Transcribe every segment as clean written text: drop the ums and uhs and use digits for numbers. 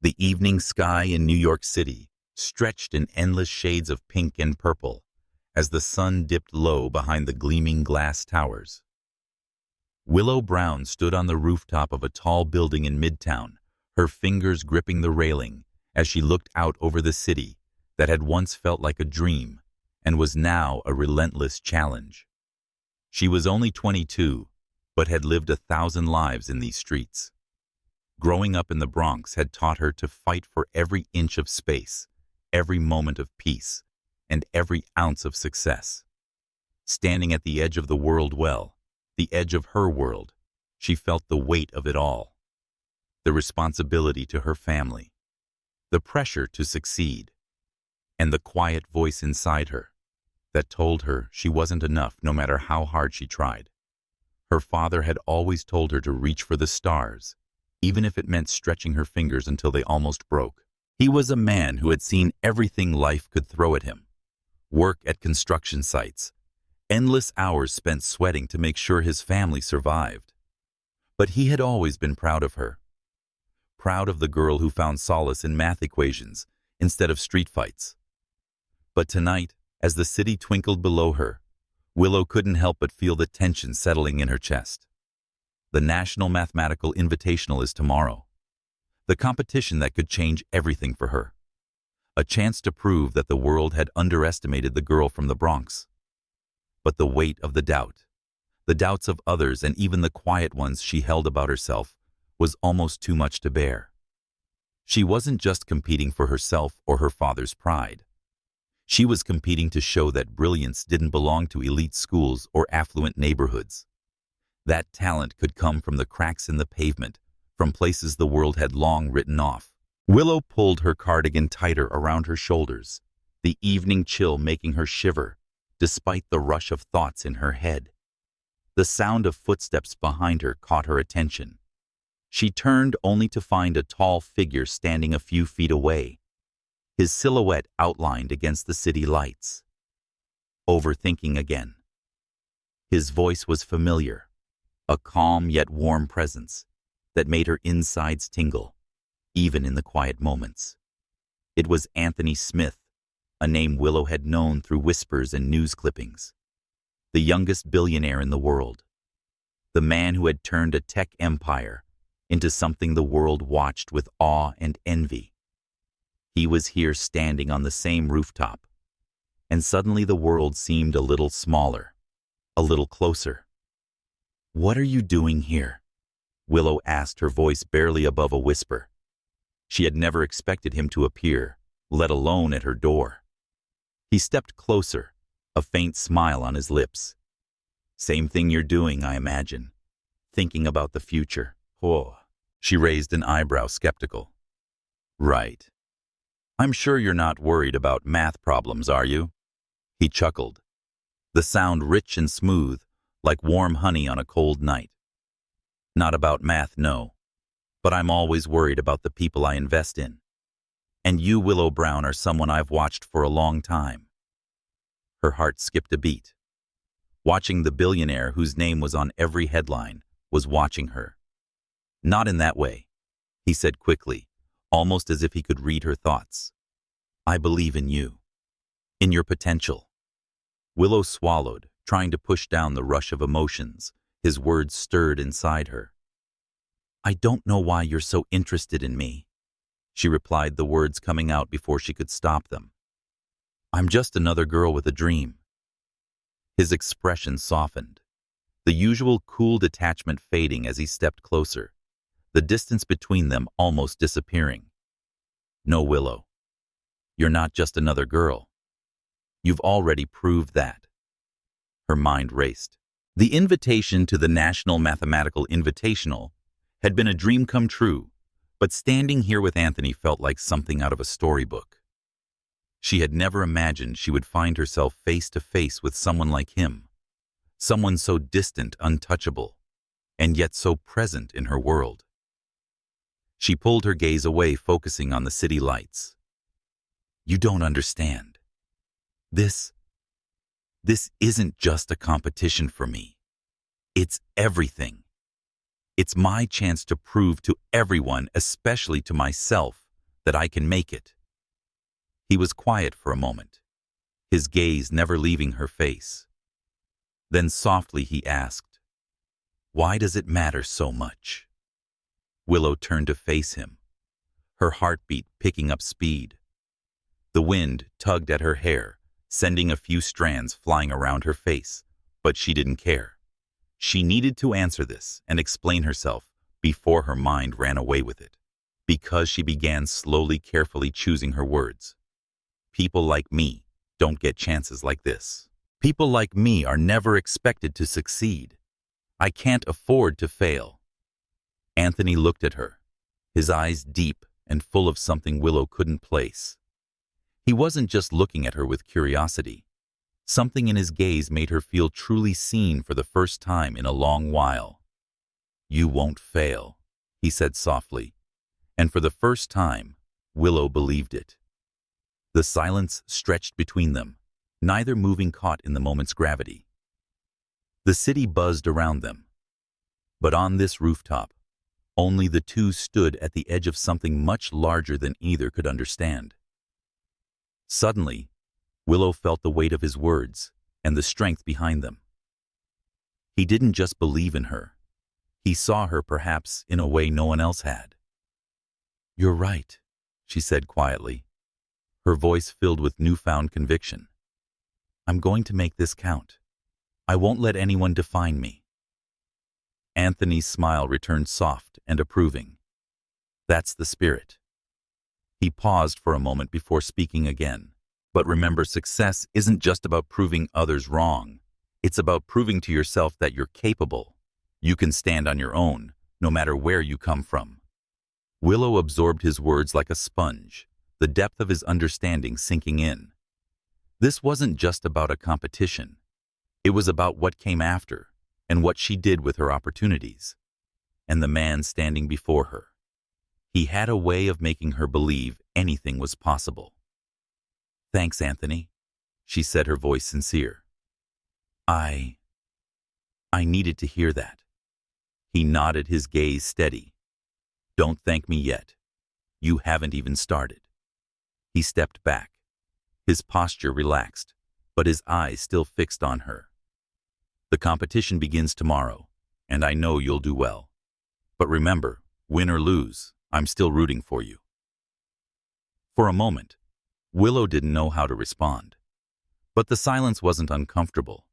The evening sky in New York City stretched in endless shades of pink and purple as the sun dipped low behind the gleaming glass towers. Willow Brown stood on the rooftop of a tall building in Midtown, her fingers gripping the railing as she looked out over the city that had once felt like a dream and was now a relentless challenge. She was only 22, but had lived 1,000 lives in these streets. Growing up in the Bronx had taught her to fight for every inch of space, every moment of peace, and every ounce of success. Standing at the edge of the world, the edge of her world, she felt the weight of it all. The responsibility to her family, the pressure to succeed, and the quiet voice inside her that told her she wasn't enough no matter how hard she tried. Her father had always told her to reach for the stars, even if it meant stretching her fingers until they almost broke. He was a man who had seen everything life could throw at him. Work at construction sites, endless hours spent sweating to make sure his family survived. But he had always been proud of her. Proud of the girl who found solace in math equations instead of street fights. But tonight, as the city twinkled below her, Willow couldn't help but feel the tension settling in her chest. The National Mathematical Invitational is tomorrow. The competition that could change everything for her. A chance to prove that the world had underestimated the girl from the Bronx. But the weight of the doubts of others and even the quiet ones she held about herself, was almost too much to bear. She wasn't just competing for herself or her father's pride. She was competing to show that brilliance didn't belong to elite schools or affluent neighborhoods. That talent could come from the cracks in the pavement, from places the world had long written off. Willow pulled her cardigan tighter around her shoulders, the evening chill making her shiver, despite the rush of thoughts in her head. The sound of footsteps behind her caught her attention. She turned only to find a tall figure standing a few feet away, his silhouette outlined against the city lights. Overthinking again. His voice was familiar, a calm yet warm presence that made her insides tingle, even in the quiet moments. It was Anthony Smith, a name Willow had known through whispers and news clippings. The youngest billionaire in the world. The man who had turned a tech empire into something the world watched with awe and envy. He was here standing on the same rooftop, and suddenly the world seemed a little smaller, a little closer. "What are you doing here?" Willow asked, her voice barely above a whisper. She had never expected him to appear, let alone at her door. He stepped closer, a faint smile on his lips. "Same thing you're doing, I imagine. Thinking about the future." "Oh." She raised an eyebrow, skeptical. "Right. I'm sure you're not worried about math problems, are you?" He chuckled, the sound rich and smooth, like warm honey on a cold night. "Not about math, no. But I'm always worried about the people I invest in. And you, Willow Brown, are someone I've watched for a long time." Her heart skipped a beat. Watching the billionaire whose name was on every headline was watching her. "Not in that way," he said quickly, almost as if he could read her thoughts. "I believe in you. In your potential." Willow swallowed, trying to push down the rush of emotions his words stirred inside her. "I don't know why you're so interested in me," she replied, the words coming out before she could stop them. "I'm just another girl with a dream." His expression softened, the usual cool detachment fading as he stepped closer, the distance between them almost disappearing. "No, Willow. You're not just another girl. You've already proved that." Her mind raced. The invitation to the National Mathematical Invitational had been a dream come true, but standing here with Anthony felt like something out of a storybook. She had never imagined she would find herself face to face with someone like him, someone so distant, untouchable, and yet so present in her world. She pulled her gaze away, focusing on the city lights. "You don't understand. This isn't just a competition for me. It's everything. It's my chance to prove to everyone, especially to myself, that I can make it." He was quiet for a moment, his gaze never leaving her face. Then softly he asked, "Why does it matter so much?" Willow turned to face him, her heartbeat picking up speed. The wind tugged at her hair, sending a few strands flying around her face, but she didn't care. She needed to answer this and explain herself before her mind ran away with it, because she began slowly, carefully choosing her words. "People like me don't get chances like this. People like me are never expected to succeed. I can't afford to fail." Anthony looked at her, his eyes deep and full of something Willow couldn't place. He wasn't just looking at her with curiosity. Something in his gaze made her feel truly seen for the first time in a long while. "You won't fail," he said softly, and for the first time, Willow believed it. The silence stretched between them, neither moving, caught in the moment's gravity. The city buzzed around them, but on this rooftop, only the two stood at the edge of something much larger than either could understand. Suddenly, Willow felt the weight of his words and the strength behind them. He didn't just believe in her. He saw her perhaps in a way no one else had. "You're right," she said quietly, her voice filled with newfound conviction. "I'm going to make this count. I won't let anyone define me." Anthony's smile returned soft and approving. "That's the spirit." He paused for a moment before speaking again. "But remember, success isn't just about proving others wrong. It's about proving to yourself that you're capable. You can stand on your own, no matter where you come from." Willow absorbed his words like a sponge, the depth of his understanding sinking in. This wasn't just about a competition. It was about what came after and what she did with her opportunities, and the man standing before her. He had a way of making her believe anything was possible. "Thanks, Anthony," she said, her voice sincere. I needed to hear that." He nodded, his gaze steady. "Don't thank me yet. You haven't even started." He stepped back, his posture relaxed, but his eyes still fixed on her. "The competition begins tomorrow, and I know you'll do well. But remember, win or lose, I'm still rooting for you." For a moment, Willow didn't know how to respond. But the silence wasn't uncomfortable.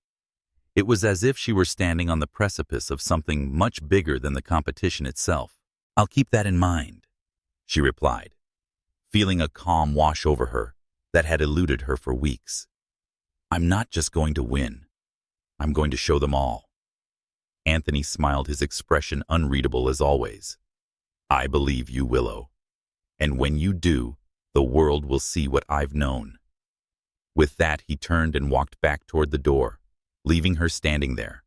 It was as if she were standing on the precipice of something much bigger than the competition itself. "I'll keep that in mind," she replied, feeling a calm wash over her that had eluded her for weeks. "I'm not just going to win. I'm going to show them all." Anthony smiled, his expression unreadable as always. "I believe you, Willow. And when you do, the world will see what I've known." With that, he turned and walked back toward the door, leaving her standing there,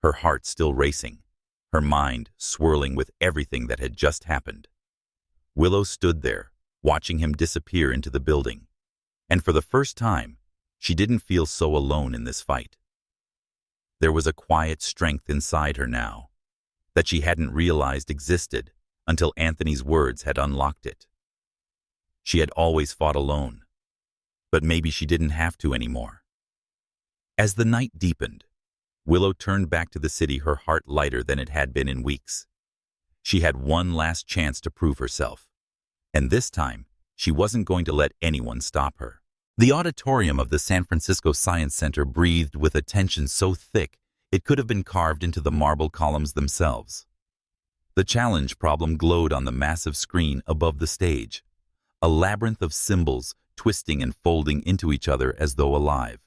her heart still racing, her mind swirling with everything that had just happened. Willow stood there, watching him disappear into the building, and for the first time, she didn't feel so alone in this fight. There was a quiet strength inside her now that she hadn't realized existed until Anthony's words had unlocked it. She had always fought alone, but maybe she didn't have to anymore. As the night deepened, Willow turned back to the city, her heart lighter than it had been in weeks. She had one last chance to prove herself, and this time, she wasn't going to let anyone stop her. The auditorium of the San Francisco Science Center breathed with a tension so thick it could have been carved into the marble columns themselves. The challenge problem glowed on the massive screen above the stage, a labyrinth of symbols twisting and folding into each other as though alive.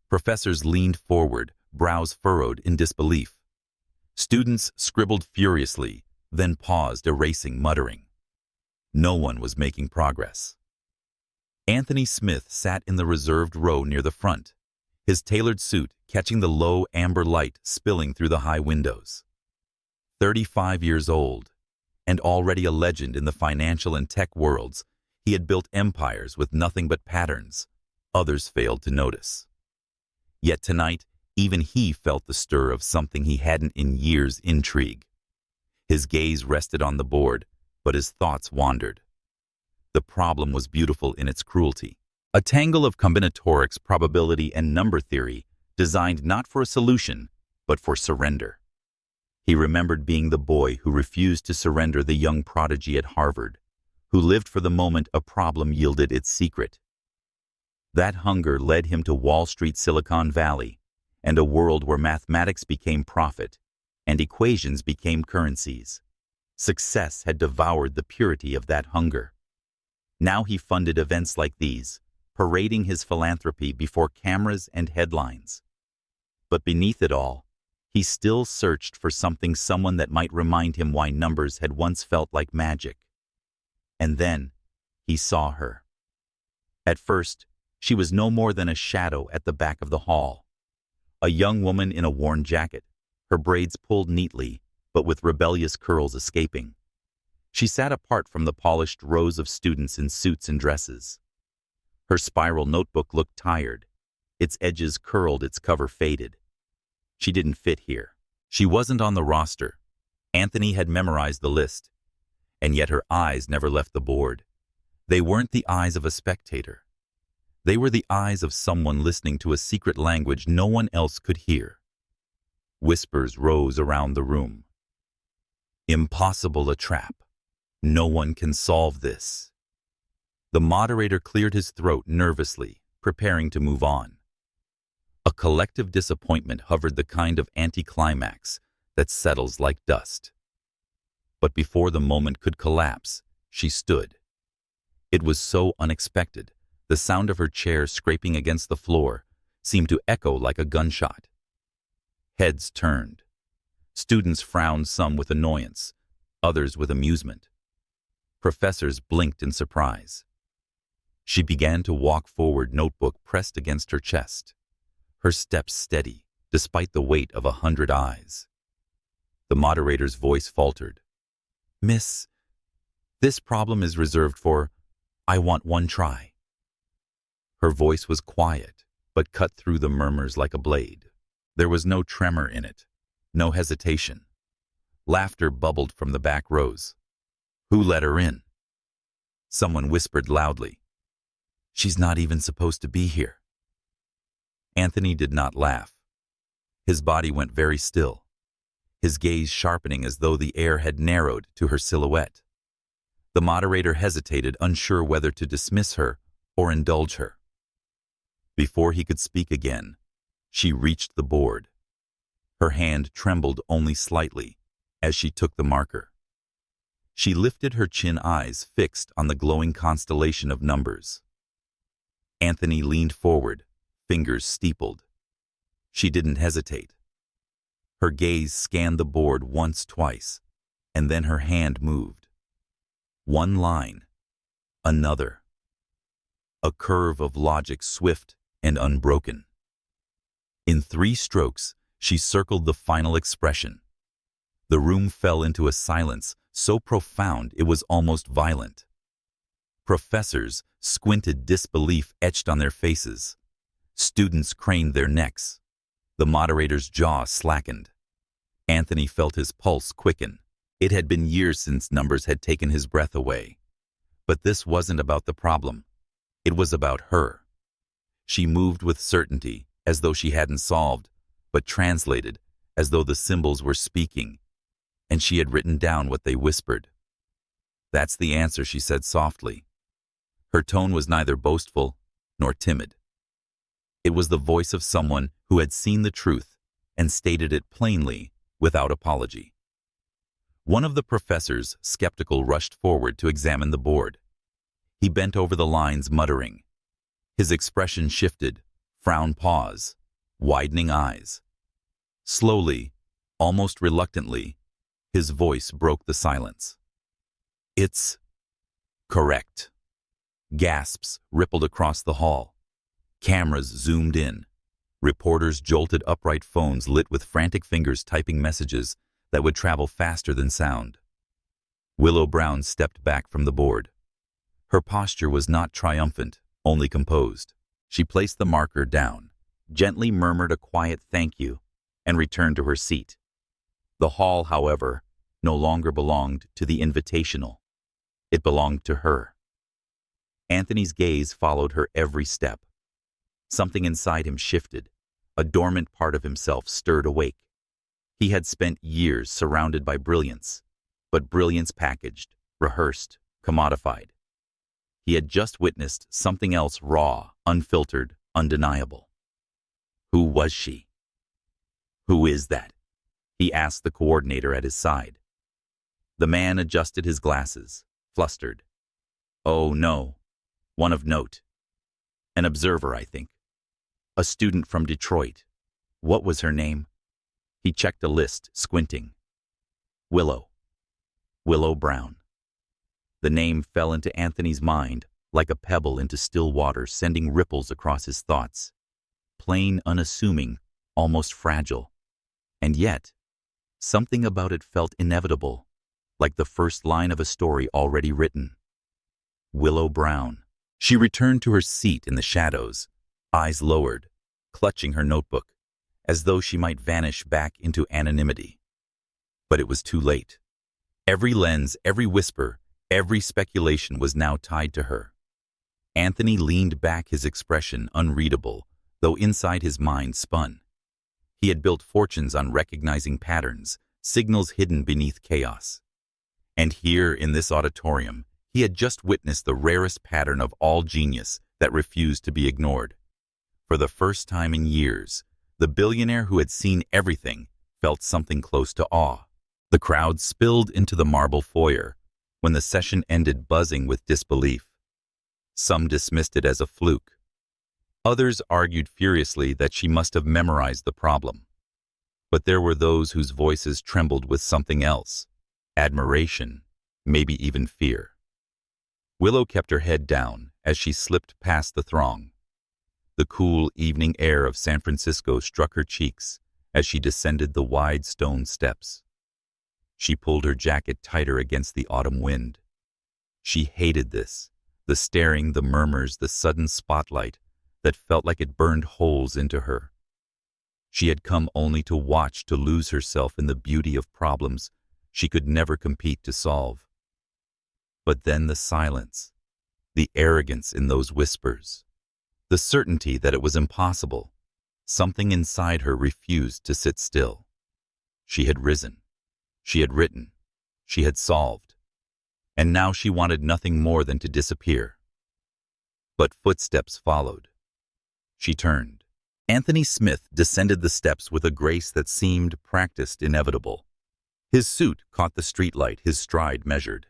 Professors leaned forward, brows furrowed in disbelief. Students scribbled furiously, then paused, erasing, muttering. No one was making progress. Anthony Smith sat in the reserved row near the front, his tailored suit catching the low amber light spilling through the high windows. 35 years old, and already a legend in the financial and tech worlds, he had built empires with nothing but patterns others failed to notice. Yet tonight, even he felt the stir of something he hadn't in years: intrigue. His gaze rested on the board, but his thoughts wandered. The problem was beautiful in its cruelty. A tangle of combinatorics, probability, and number theory designed not for a solution, but for surrender. He remembered being the boy who refused to surrender, the young prodigy at Harvard, who lived for the moment a problem yielded its secret. That hunger led him to Wall Street, Silicon Valley, and a world where mathematics became profit and equations became currencies. Success had devoured the purity of that hunger. Now he funded events like these, parading his philanthropy before cameras and headlines. But beneath it all, he still searched for someone that might remind him why numbers had once felt like magic. And then he saw her. At first, she was no more than a shadow at the back of the hall. A young woman in a worn jacket, her braids pulled neatly, but with rebellious curls escaping. She sat apart from the polished rows of students in suits and dresses. Her spiral notebook looked tired. Its edges curled, its cover faded. She didn't fit here. She wasn't on the roster. Anthony had memorized the list, and yet her eyes never left the board. They weren't the eyes of a spectator. They were the eyes of someone listening to a secret language no one else could hear. Whispers rose around the room. Impossible, a trap. No one can solve this. The moderator cleared his throat nervously, preparing to move on. A collective disappointment hovered, the kind of anticlimax that settles like dust. But before the moment could collapse, she stood. It was so unexpected. The sound of her chair scraping against the floor seemed to echo like a gunshot. Heads turned. Students frowned, some with annoyance, others with amusement. Professors blinked in surprise. She began to walk forward, notebook pressed against her chest, her steps steady despite the weight of 100 eyes. The moderator's voice faltered. "Miss, this problem is reserved for, I want one try." Her voice was quiet, but cut through the murmurs like a blade. There was no tremor in it, no hesitation. Laughter bubbled from the back rows. "Who let her in?" Someone whispered loudly. "She's not even supposed to be here." Anthony did not laugh. His body went very still, his gaze sharpening as though the air had narrowed to her silhouette. The moderator hesitated, unsure whether to dismiss her or indulge her. Before he could speak again, she reached the board. Her hand trembled only slightly as she took the marker. She lifted her chin, eyes fixed on the glowing constellation of numbers. Anthony leaned forward, fingers steepled. She didn't hesitate. Her gaze scanned the board once, twice, and then her hand moved. One line, another. A curve of logic, swift and unbroken. In 3 strokes, she circled the final expression. The room fell into a silence so profound it was almost violent. Professors squinted, disbelief etched on their faces. Students craned their necks. The moderator's jaw slackened. Anthony felt his pulse quicken. It had been years since numbers had taken his breath away. But this wasn't about the problem. It was about her. She moved with certainty, as though she hadn't solved, but translated, as though the symbols were speaking, and she had written down what they whispered. "That's the answer," she said softly. Her tone was neither boastful nor timid. It was the voice of someone who had seen the truth and stated it plainly, without apology. One of the professors, skeptical, rushed forward to examine the board. He bent over the lines, muttering. His expression shifted, frown, pause, widening eyes. Slowly, almost reluctantly, his voice broke the silence. "It's correct." Gasps rippled across the hall. Cameras zoomed in. Reporters jolted upright, phones lit with frantic fingers typing messages that would travel faster than sound. Willow Brown stepped back from the board. Her posture was not triumphant, only composed. She placed the marker down, gently murmured a quiet thank you, and returned to her seat. The hall, however, no longer belonged to the invitational. It belonged to her. Anthony's gaze followed her every step. Something inside him shifted. A dormant part of himself stirred awake. He had spent years surrounded by brilliance, but brilliance packaged, rehearsed, commodified. He had just witnessed something else raw, unfiltered, undeniable. Who was she? Who is that? He asked the coordinator at his side. The man adjusted his glasses, flustered. Oh no, one of note. An observer, I think. A student from Detroit. What was her name? He checked a list, squinting. Willow. Willow Brown. The name fell into Anthony's mind like a pebble into still water, sending ripples across his thoughts. Plain, unassuming, almost fragile. And yet, something about it felt inevitable, like the first line of a story already written. Willow Brown. She returned to her seat in the shadows, eyes lowered, clutching her notebook, as though she might vanish back into anonymity. But it was too late. Every lens, every whisper, every speculation was now tied to her. Anthony leaned back, his expression unreadable, though inside his mind spun. He had built fortunes on recognizing patterns, signals hidden beneath chaos. And here, in this auditorium, he had just witnessed the rarest pattern of all genius that refused to be ignored. For the first time in years, the billionaire who had seen everything felt something close to awe. The crowd spilled into the marble foyer when the session ended, buzzing with disbelief. Some dismissed it as a fluke. Others argued furiously that she must have memorized the problem. But there were those whose voices trembled with something else: admiration, maybe even fear. Willow kept her head down as she slipped past the throng. The cool evening air of San Francisco struck her cheeks as she descended the wide stone steps. She pulled her jacket tighter against the autumn wind. She hated this, the staring, the murmurs, the sudden spotlight that felt like it burned holes into her. She had come only to watch, to lose herself in the beauty of problems she could never compete to solve. But then the silence, the arrogance in those whispers, the certainty that it was impossible. Something inside her refused to sit still. She had risen. She had written. She had solved. And now she wanted nothing more than to disappear. But footsteps followed. She turned. Anthony Smith descended the steps with a grace that seemed practiced, inevitable. His suit caught the streetlight, his stride measured.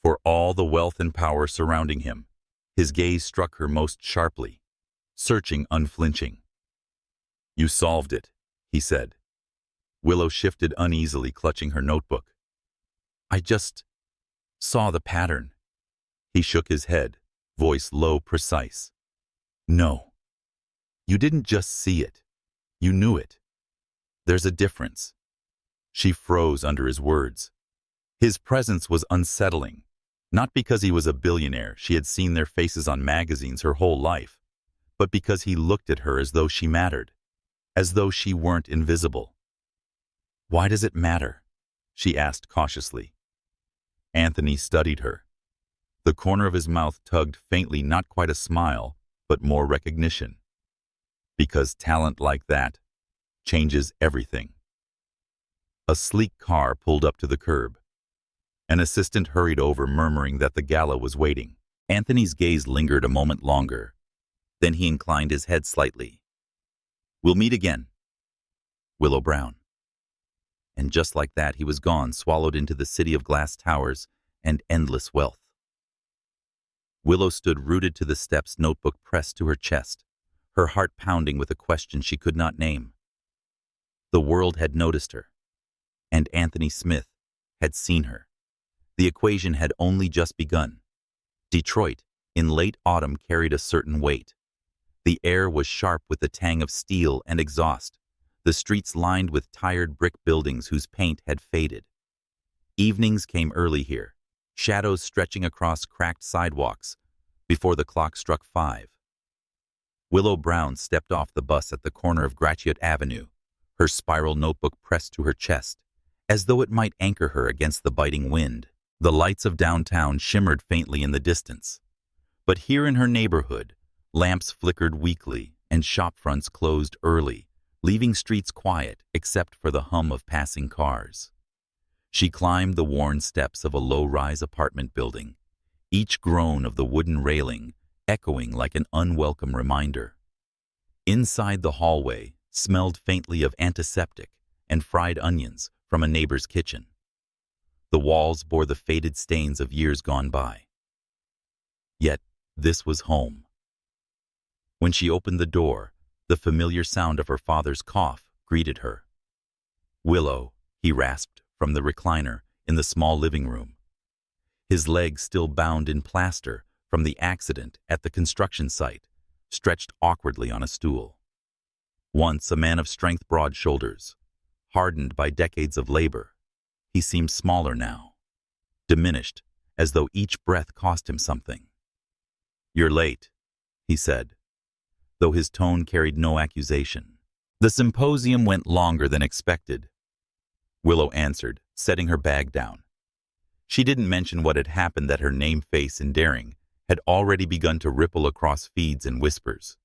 For all the wealth and power surrounding him, his gaze struck her most sharply, searching, unflinching. "You solved it," he said. Willow shifted uneasily, clutching her notebook. "I just saw the pattern." He shook his head, voice low, precise. "No. You didn't just see it. You knew it. There's a difference." She froze under his words. His presence was unsettling, not because he was a billionaire. She had seen their faces on magazines her whole life, but because he looked at her as though she mattered, as though she weren't invisible. "Why does it matter?" she asked cautiously. Anthony studied her. The corner of his mouth tugged faintly, not quite a smile, but more recognition. Because talent like that changes everything. A sleek car pulled up to the curb. An assistant hurried over, murmuring that the gala was waiting. Anthony's gaze lingered a moment longer. Then he inclined his head slightly. "We'll meet again. Willow Brown." And just like that, he was gone, swallowed into the city of glass towers and endless wealth. Willow stood rooted to the steps, notebook pressed to her chest, her heart pounding with a question she could not name. The world had noticed her, and Anthony Smith had seen her. The equation had only just begun. Detroit, in late autumn, carried a certain weight. The air was sharp with the tang of steel and exhaust, the streets lined with tired brick buildings whose paint had faded. Evenings came early here, shadows stretching across cracked sidewalks before the clock struck 5. Willow Brown stepped off the bus at the corner of Gratiot Avenue, her spiral notebook pressed to her chest, as though it might anchor her against the biting wind. The lights of downtown shimmered faintly in the distance, But here in her neighborhood, lamps flickered weakly and shop fronts closed early, leaving streets quiet except for the hum of passing cars. She climbed the worn steps of a low-rise apartment building, each groan of the wooden railing echoing like an unwelcome reminder. Inside the hallway smelled faintly of antiseptic and fried onions from a neighbor's kitchen. The walls bore the faded stains of years gone by. Yet this was home. When she opened the door, the familiar sound of her father's cough greeted her. "Willow," he rasped from the recliner in the small living room. His legs still bound in plaster from the accident at the construction site, stretched awkwardly on a stool. Once a man of strength, broad shoulders, hardened by decades of labor, he seemed smaller now, diminished as though each breath cost him something. "You're late," he said, though his tone carried no accusation. "The symposium went longer than expected," Willow answered, setting her bag down. She didn't mention what had happened, that her name, face, and daring had already begun to ripple across feeds and whispers.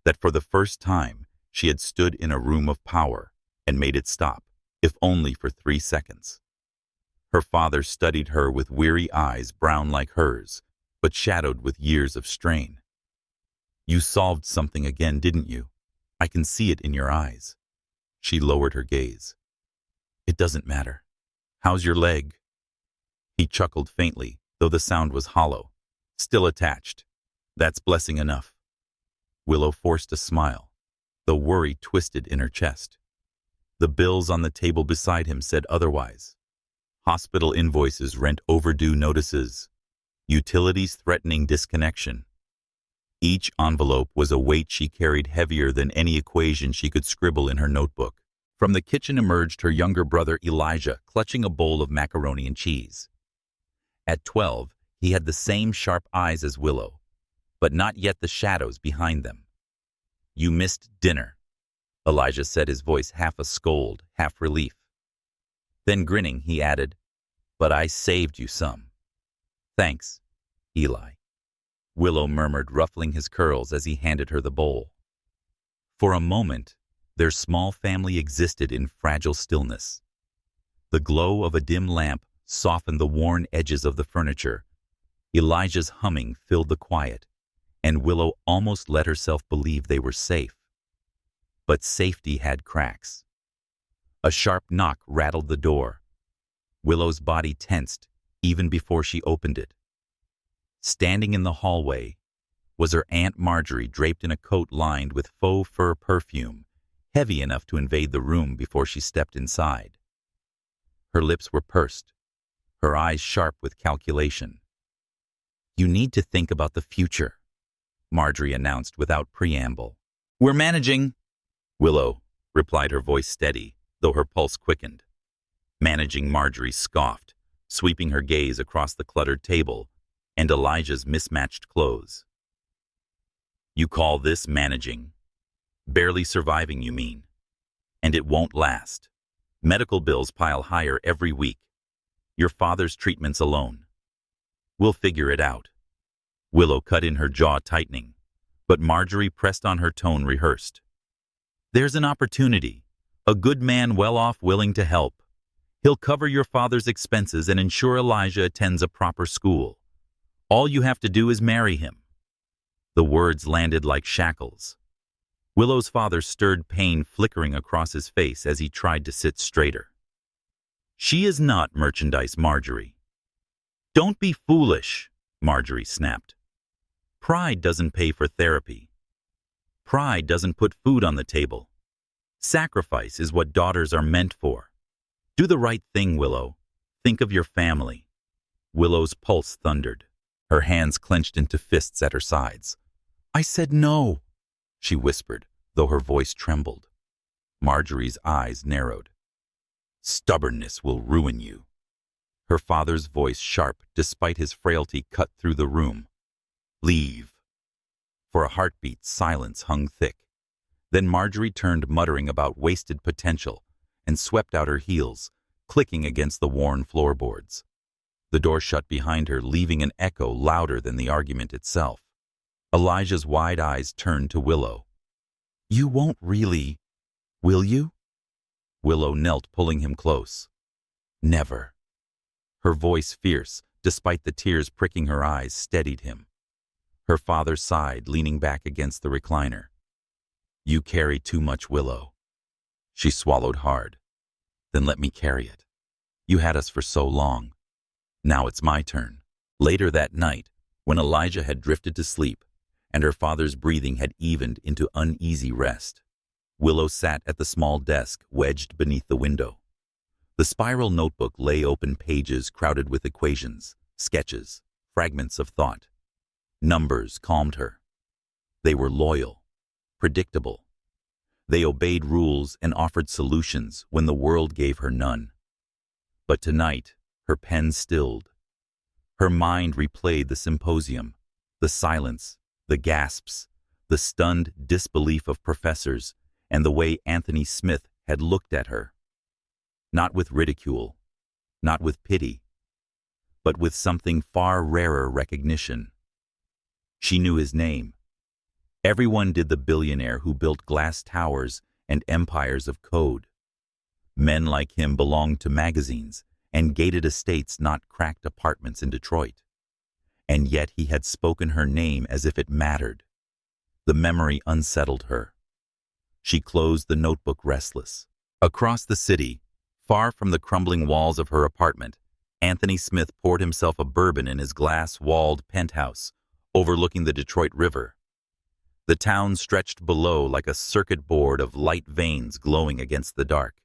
That for the first time she had stood in a room of power and made it stop, if only for 3 seconds. Her father studied her with weary eyes, brown like hers, but shadowed with years of strain. "You solved something again, didn't you? I can see it in your eyes." She lowered her gaze. "It doesn't matter. How's your leg?" He chuckled faintly, though the sound was hollow. "Still attached. That's blessing enough." Willow forced a smile, though worry twisted in her chest. The bills on the table beside him said otherwise. Hospital invoices, rent overdue notices, utilities threatening disconnection. Each envelope was a weight she carried heavier than any equation she could scribble in her notebook. From the kitchen emerged her younger brother Elijah, clutching a bowl of macaroni and cheese. At 12, he had the same sharp eyes as Willow, but not yet the shadows behind them. "You missed dinner," Elijah said, his voice half a scold, half relief. Then grinning, he added, "But I saved you some." "Thanks, Eli," Willow murmured, ruffling his curls as he handed her the bowl. For a moment, their small family existed in fragile stillness. The glow of a dim lamp softened the worn edges of the furniture. Elijah's humming filled the quiet, and Willow almost let herself believe they were safe. But safety had cracks. A sharp knock rattled the door. Willow's body tensed even before she opened it. Standing in the hallway was her Aunt Marjorie, draped in a coat lined with faux fur perfume, heavy enough to invade the room before she stepped inside. Her lips were pursed, her eyes sharp with calculation. "You need to think about the future," Marjorie announced without preamble. "We're managing," Willow replied, her voice steady, though her pulse quickened. "Managing," Marjorie scoffed, sweeping her gaze across the cluttered table and Elijah's mismatched clothes. "You call this managing? Barely surviving, you mean? And it won't last. Medical bills pile higher every week. Your father's treatments alone. We'll figure it out." Willow cut in, her jaw tightening, but Marjorie pressed on, her tone rehearsed. "There's an opportunity. A good man, well off, willing to help. He'll cover your father's expenses and ensure Elijah attends a proper school. All you have to do is marry him." The words landed like shackles. Willow's father stirred, pain flickering across his face as he tried to sit straighter. "She is not merchandise, Marjorie." "Don't be foolish," Marjorie snapped. "Pride doesn't pay for therapy. Pride doesn't put food on the table. Sacrifice is what daughters are meant for. Do the right thing, Willow. Think of your family." Willow's pulse thundered, her hands clenched into fists at her sides. "I said no," she whispered, though her voice trembled. Marjorie's eyes narrowed. "Stubbornness will ruin you." Her father's voice, sharp despite his frailty, cut through the room. "Leave." For a heartbeat, silence hung thick. Then Marjorie turned, muttering about wasted potential, and swept out her heels, clicking against the worn floorboards. The door shut behind her, leaving an echo louder than the argument itself. Elijah's wide eyes turned to Willow. "You won't really, will you?" Willow knelt, pulling him close. "Never." Her voice, fierce, despite the tears pricking her eyes, steadied him. Her father sighed, leaning back against the recliner. "You carry too much, Willow." She swallowed hard. "Then let me carry it. You had us for so long. Now it's my turn." Later that night, when Elijah had drifted to sleep and her father's breathing had evened into uneasy rest, Willow sat at the small desk wedged beneath the window. The spiral notebook lay open, pages crowded with equations, sketches, fragments of thought. Numbers calmed her. They were loyal, predictable. They obeyed rules and offered solutions when the world gave her none. But tonight, her pen stilled. Her mind replayed the symposium, the silence, the gasps, the stunned disbelief of professors, and the way Anthony Smith had looked at her. Not with ridicule, not with pity, but with something far rarer, recognition. She knew his name. Everyone did, the billionaire who built glass towers and empires of code. Men like him belonged to magazines and gated estates, not cracked apartments in Detroit. And yet he had spoken her name as if it mattered. The memory unsettled her. She closed the notebook, restless. Across the city, far from the crumbling walls of her apartment, Anthony Smith poured himself a bourbon in his glass-walled penthouse, overlooking the Detroit River. The town stretched below like a circuit board of light veins glowing against the dark.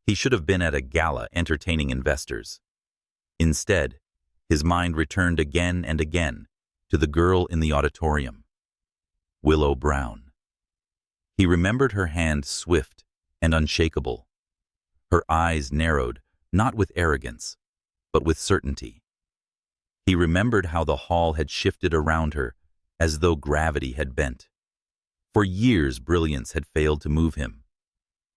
He should have been at a gala entertaining investors. Instead, his mind returned again and again to the girl in the auditorium, Willow Brown. He remembered her hand, swift and unshakable. Her eyes narrowed, not with arrogance, but with certainty. He remembered how the hall had shifted around her, as though gravity had bent. For years, brilliance had failed to move him.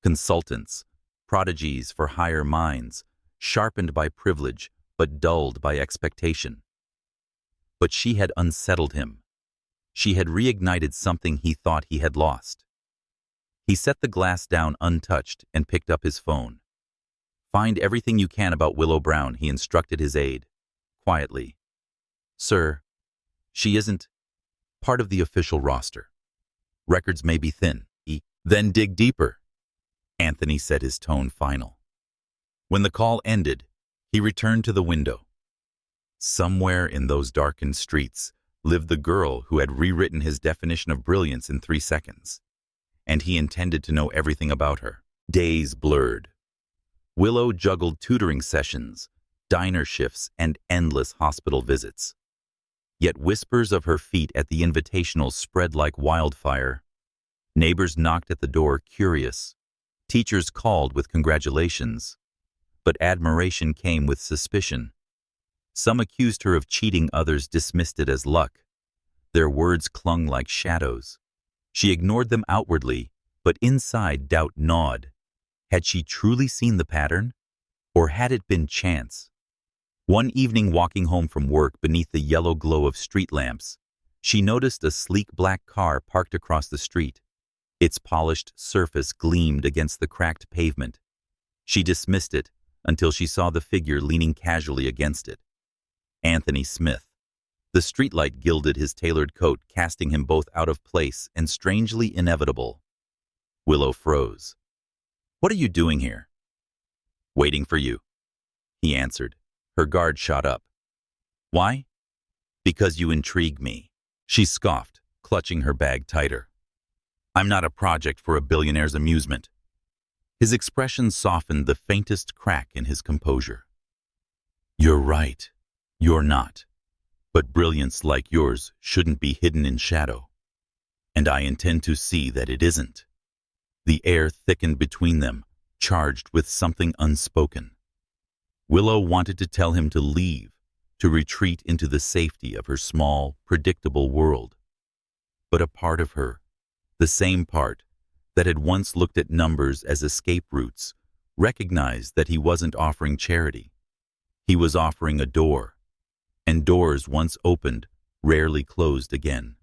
Consultants, prodigies for higher minds, sharpened by privilege, but dulled by expectation. But she had unsettled him. She had reignited something he thought he had lost. He set the glass down untouched and picked up his phone. "Find everything you can about Willow Brown," he instructed his aide, quietly. "Sir, she isn't part of the official roster. Records may be thin." "Then dig deeper," Anthony said, his tone final. When the call ended, he returned to the window. Somewhere in those darkened streets lived the girl who had rewritten his definition of brilliance in 3 seconds, and he intended to know everything about her. Days blurred. Willow juggled tutoring sessions, diner shifts, and endless hospital visits. Yet whispers of her feet at the invitationals spread like wildfire. Neighbors knocked at the door, curious. Teachers called with congratulations. But admiration came with suspicion. Some accused her of cheating, others dismissed it as luck. Their words clung like shadows. She ignored them outwardly, but inside doubt gnawed. Had she truly seen the pattern? Or had it been chance? One evening, walking home from work beneath the yellow glow of street lamps, she noticed a sleek black car parked across the street. Its polished surface gleamed against the cracked pavement. She dismissed it until she saw the figure leaning casually against it. Anthony Smith. The streetlight gilded his tailored coat, casting him both out of place and strangely inevitable. Willow froze. "What are you doing here?" "Waiting for you," he answered. Her guard shot up. "Why?" "Because you intrigue me," she scoffed, clutching her bag tighter. "I'm not a project for a billionaire's amusement." His expression softened the faintest crack in his composure. "You're right. You're not. But brilliance like yours shouldn't be hidden in shadow. And I intend to see that it isn't." The air thickened between them, charged with something unspoken. Willow wanted to tell him to leave, to retreat into the safety of her small, predictable world. But a part of her, the same part that had once looked at numbers as escape routes, recognized that he wasn't offering charity. He was offering a door, and doors once opened rarely closed again.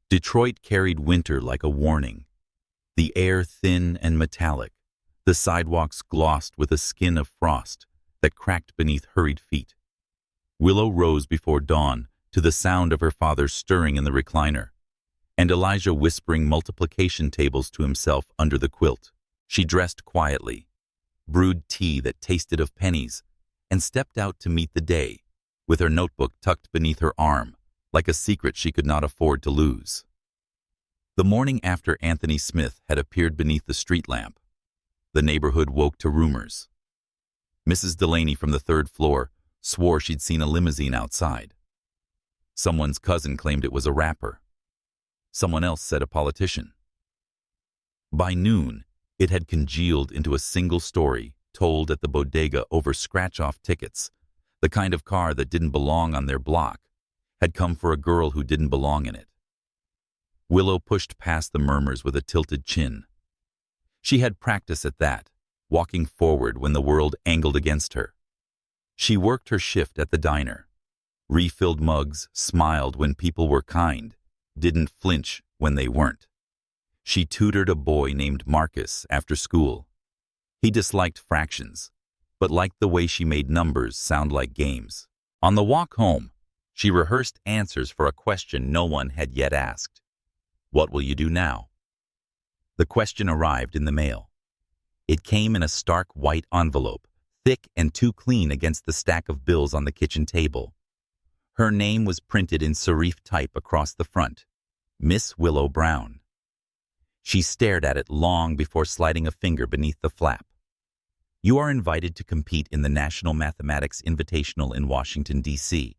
Detroit carried winter like a warning, the air thin and metallic, the sidewalks glossed with a skin of frost that cracked beneath hurried feet. Willow rose before dawn to the sound of her father stirring in the recliner, and Elijah whispering multiplication tables to himself under the quilt. She dressed quietly, brewed tea that tasted of pennies, and stepped out to meet the day, with her notebook tucked beneath her arm, like a secret she could not afford to lose. The morning after Anthony Smith had appeared beneath the street lamp, the neighborhood woke to rumors. Mrs. Delaney from the third floor swore she'd seen a limousine outside. Someone's cousin claimed it was a rapper. Someone else said a politician. By noon, it had congealed into a single story told at the bodega over scratch-off tickets. The kind of car that didn't belong on their block had come for a girl who didn't belong in it. Willow pushed past the murmurs with a tilted chin. She had practice at that, walking forward when the world angled against her. She worked her shift at the diner, refilled mugs, smiled when people were kind, didn't flinch when they weren't. She tutored a boy named Marcus after school. He disliked fractions, but liked the way she made numbers sound like games. On the walk home, she rehearsed answers for a question no one had yet asked. What will you do now? The question arrived in the mail. It came in a stark white envelope, thick and too clean against the stack of bills on the kitchen table. Her name was printed in serif type across the front, Miss Willow Brown. She stared at it long before sliding a finger beneath the flap. You are invited to compete in the National Mathematics Invitational in Washington, D.C.,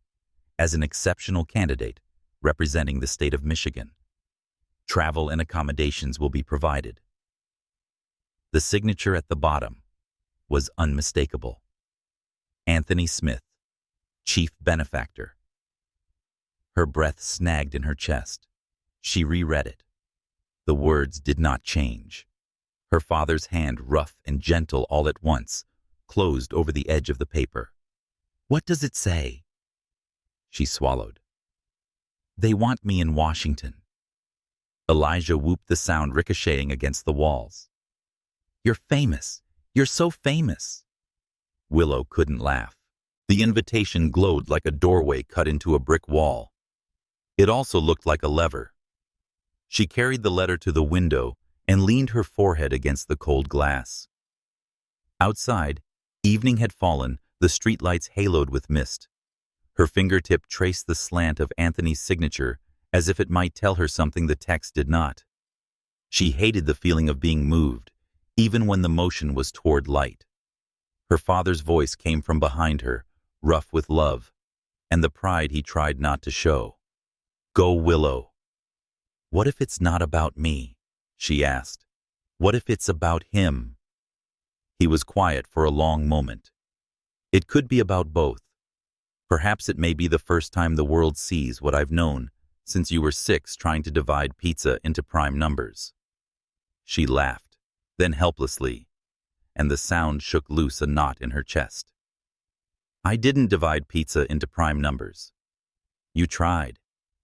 as an exceptional candidate representing the state of Michigan. Travel and accommodations will be provided. The signature at the bottom was unmistakable. Anthony Smith, Chief Benefactor. Her breath snagged in her chest. She reread it. The words did not change. Her father's hand, rough and gentle all at once, closed over the edge of the paper. What does it say? She swallowed. They want me in Washington. Elijah whooped, the sound ricocheting against the walls. You're famous. You're so famous. Willow couldn't laugh. The invitation glowed like a doorway cut into a brick wall. It also looked like a lever. She carried the letter to the window and leaned her forehead against the cold glass. Outside, evening had fallen, the streetlights haloed with mist. Her fingertip traced the slant of Anthony's signature as if it might tell her something the text did not. She hated the feeling of being moved, even when the motion was toward light. Her father's voice came from behind her, rough with love, and the pride he tried not to show. Go, Willow. What if it's not about me? She asked. What if it's about him? He was quiet for a long moment. It could be about both. Perhaps it may be the first time the world sees what I've known since you were 6 trying to divide pizza into prime numbers. She laughed, then helplessly, and the sound shook loose a knot in her chest. I didn't divide pizza into prime numbers. You tried.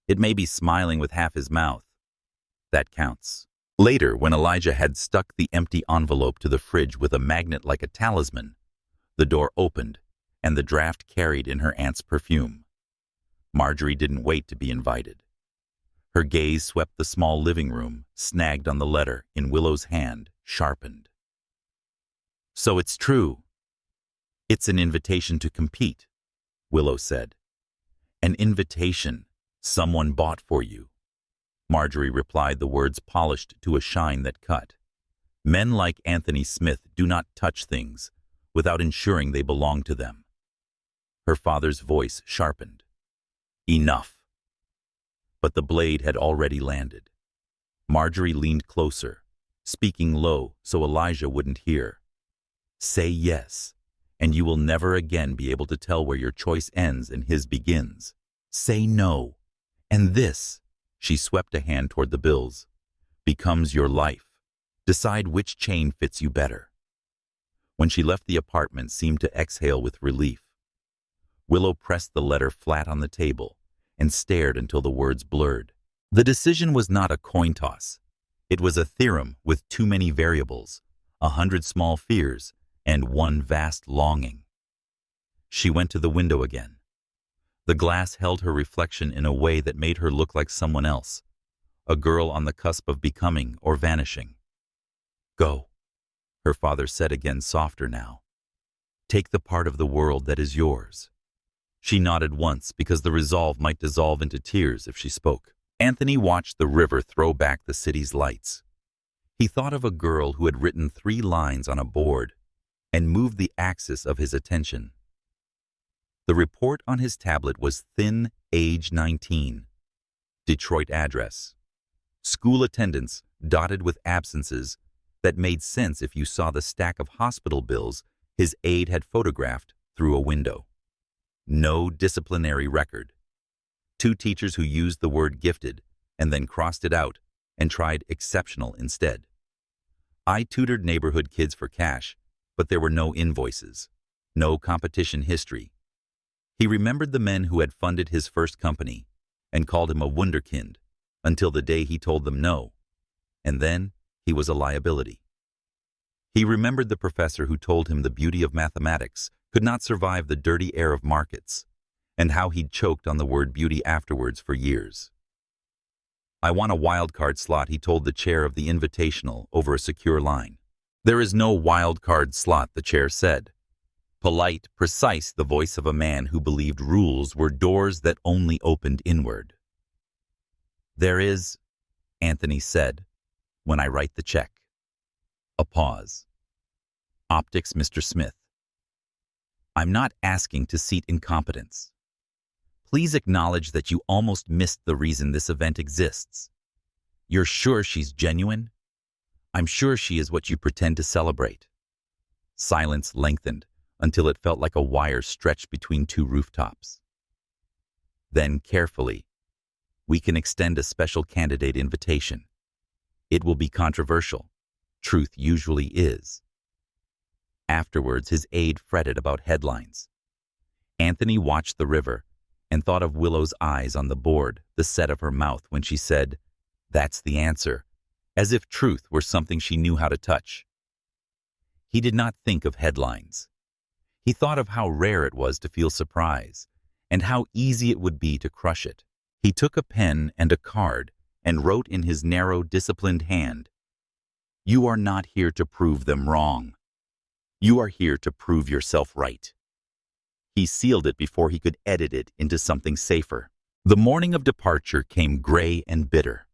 It may be smiling with half his mouth. That counts. Later, when Elijah had stuck the empty envelope to the fridge with a magnet like a talisman, the door opened, and the draft carried in her aunt's perfume. Marjorie didn't wait to be invited. Her gaze swept the small living room, snagged on the letter in Willow's hand, sharpened. So it's true. It's an invitation to compete, Willow said. An invitation someone bought for you. Marjorie replied, the words polished to a shine that cut. Men like Anthony Smith do not touch things without ensuring they belong to them. Her father's voice sharpened. Enough. But the blade had already landed. Marjorie leaned closer, speaking low so Elijah wouldn't hear. Say yes, and you will never again be able to tell where your choice ends and his begins. Say no, and this, she swept a hand toward the bills, becomes your life. Decide which chain fits you better. When she left, the apartment seemed to exhale with relief. Willow pressed the letter flat on the table and stared until the words blurred. The decision was not a coin toss. It was a theorem with too many variables, 100 small fears, and one vast longing. She went to the window again. The glass held her reflection in a way that made her look like someone else, a girl on the cusp of becoming or vanishing. "Go," her father said again, softer now. "Take the part of the world that is yours." She nodded once because the resolve might dissolve into tears if she spoke. Anthony watched the river throw back the city's lights. He thought of a girl who had written 3 lines on a board and moved the axis of his attention. The report on his tablet was thin, age 19. Detroit address. School attendance dotted with absences that made sense if you saw the stack of hospital bills his aide had photographed through a window. No disciplinary record. 2 teachers who used the word gifted and then crossed it out and tried exceptional instead. I tutored neighborhood kids for cash, but there were no invoices, no competition history. He remembered the men who had funded his first company and called him a wunderkind until the day he told them no, and then he was a liability. He remembered the professor who told him the beauty of mathematics could not survive the dirty air of markets, and how he'd choked on the word beauty afterwards for years. "I want a wild card slot," he told the chair of the invitational over a secure line. "There is no wild card slot," the chair said. Polite, precise, the voice of a man who believed rules were doors that only opened inward. "There is," Anthony said, "when I write the check." A pause. Optics, Mr. Smith. "I'm not asking to seat incompetence. Please acknowledge that you almost missed the reason this event exists. You're sure she's genuine? I'm sure she is what you pretend to celebrate." Silence lengthened until it felt like a wire stretched between 2 rooftops. Then, carefully, "We can extend a special candidate invitation. It will be controversial. Truth usually is." Afterwards, his aide fretted about headlines. Anthony watched the river and thought of Willow's eyes on the board, the set of her mouth when she said, "That's the answer," as if truth were something she knew how to touch. He did not think of headlines. He thought of how rare it was to feel surprise, and how easy it would be to crush it. He took a pen and a card and wrote in his narrow, disciplined hand, "You are not here to prove them wrong. You are here to prove yourself right." He sealed it before he could edit it into something safer. The morning of departure came gray and bitter.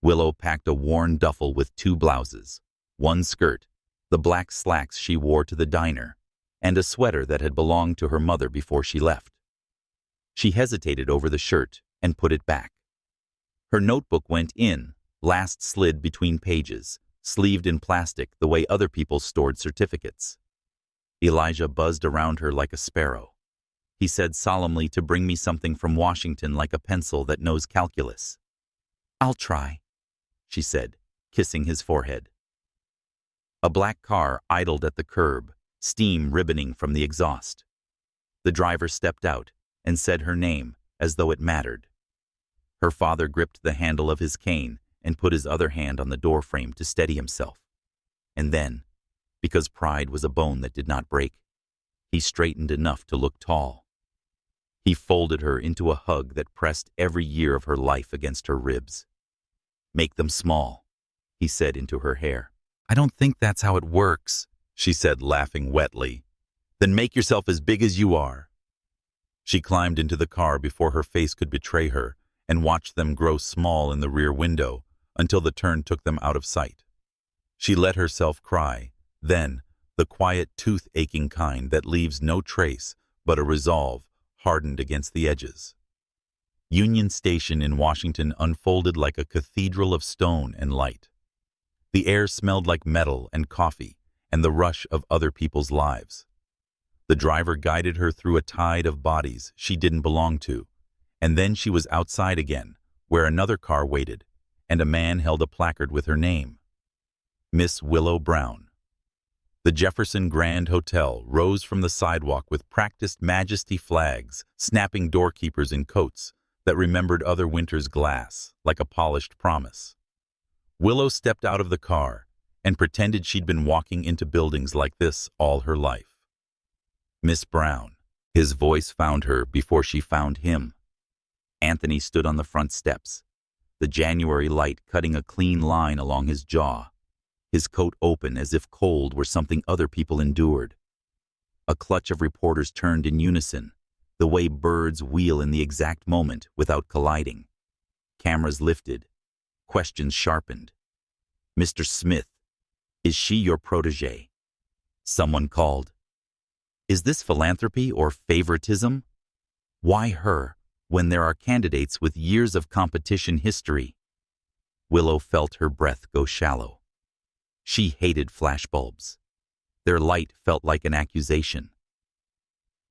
Willow packed a worn duffel with 2 blouses, 1 skirt, the black slacks she wore to the diner, and a sweater that had belonged to her mother before she left. She hesitated over the shirt and put it back. Her notebook went in, last slid between pages, sleeved in plastic the way other people stored certificates. Elijah buzzed around her like a sparrow. He said solemnly to bring me something from Washington like a pencil that knows calculus. "I'll try," she said, kissing his forehead. A black car idled at the curb, steam ribboning from the exhaust. The driver stepped out and said her name as though it mattered. Her father gripped the handle of his cane and put his other hand on the doorframe to steady himself. And then, because pride was a bone that did not break, he straightened enough to look tall. He folded her into a hug that pressed every year of her life against her ribs. "Make them small," he said into her hair. "I don't think that's how it works," she said, laughing wetly. "Then make yourself as big as you are." She climbed into the car before her face could betray her and watched them grow small in the rear window until the turn took them out of sight. She let herself cry, then, the quiet tooth-aching kind that leaves no trace but a resolve hardened against the edges. Union Station in Washington unfolded like a cathedral of stone and light. The air smelled like metal and coffee and the rush of other people's lives. The driver guided her through a tide of bodies she didn't belong to, and then she was outside again, where another car waited, and a man held a placard with her name. Miss Willow Brown. The Jefferson Grand Hotel rose from the sidewalk with practiced majesty flags, snapping doorkeepers in coats that remembered other winter's glass, like a polished promise. Willow stepped out of the car and pretended she'd been walking into buildings like this all her life. Miss Brown. His voice found her before she found him. Anthony stood on the front steps, the January light cutting a clean line along his jaw, his coat open as if cold were something other people endured. A clutch of reporters turned in unison, the way birds wheel in the exact moment without colliding. Cameras lifted, questions sharpened. "Mr. Smith, is she your protege?" Someone called. "Is this philanthropy or favoritism? Why her, when there are candidates with years of competition history?" Willow felt her breath go shallow. She hated flashbulbs. Their light felt like an accusation.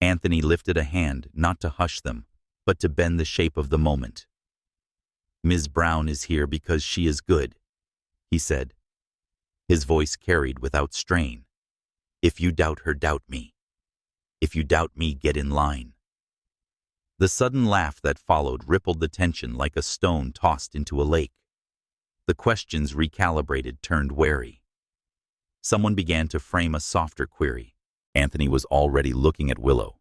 Anthony lifted a hand not to hush them, but to bend the shape of the moment. "Ms. Brown is here because she is good," he said. His voice carried without strain. "If you doubt her, doubt me. If you doubt me, get in line." The sudden laugh that followed rippled the tension like a stone tossed into a lake. The questions recalibrated turned wary. Someone began to frame a softer query. Anthony was already looking at Willow.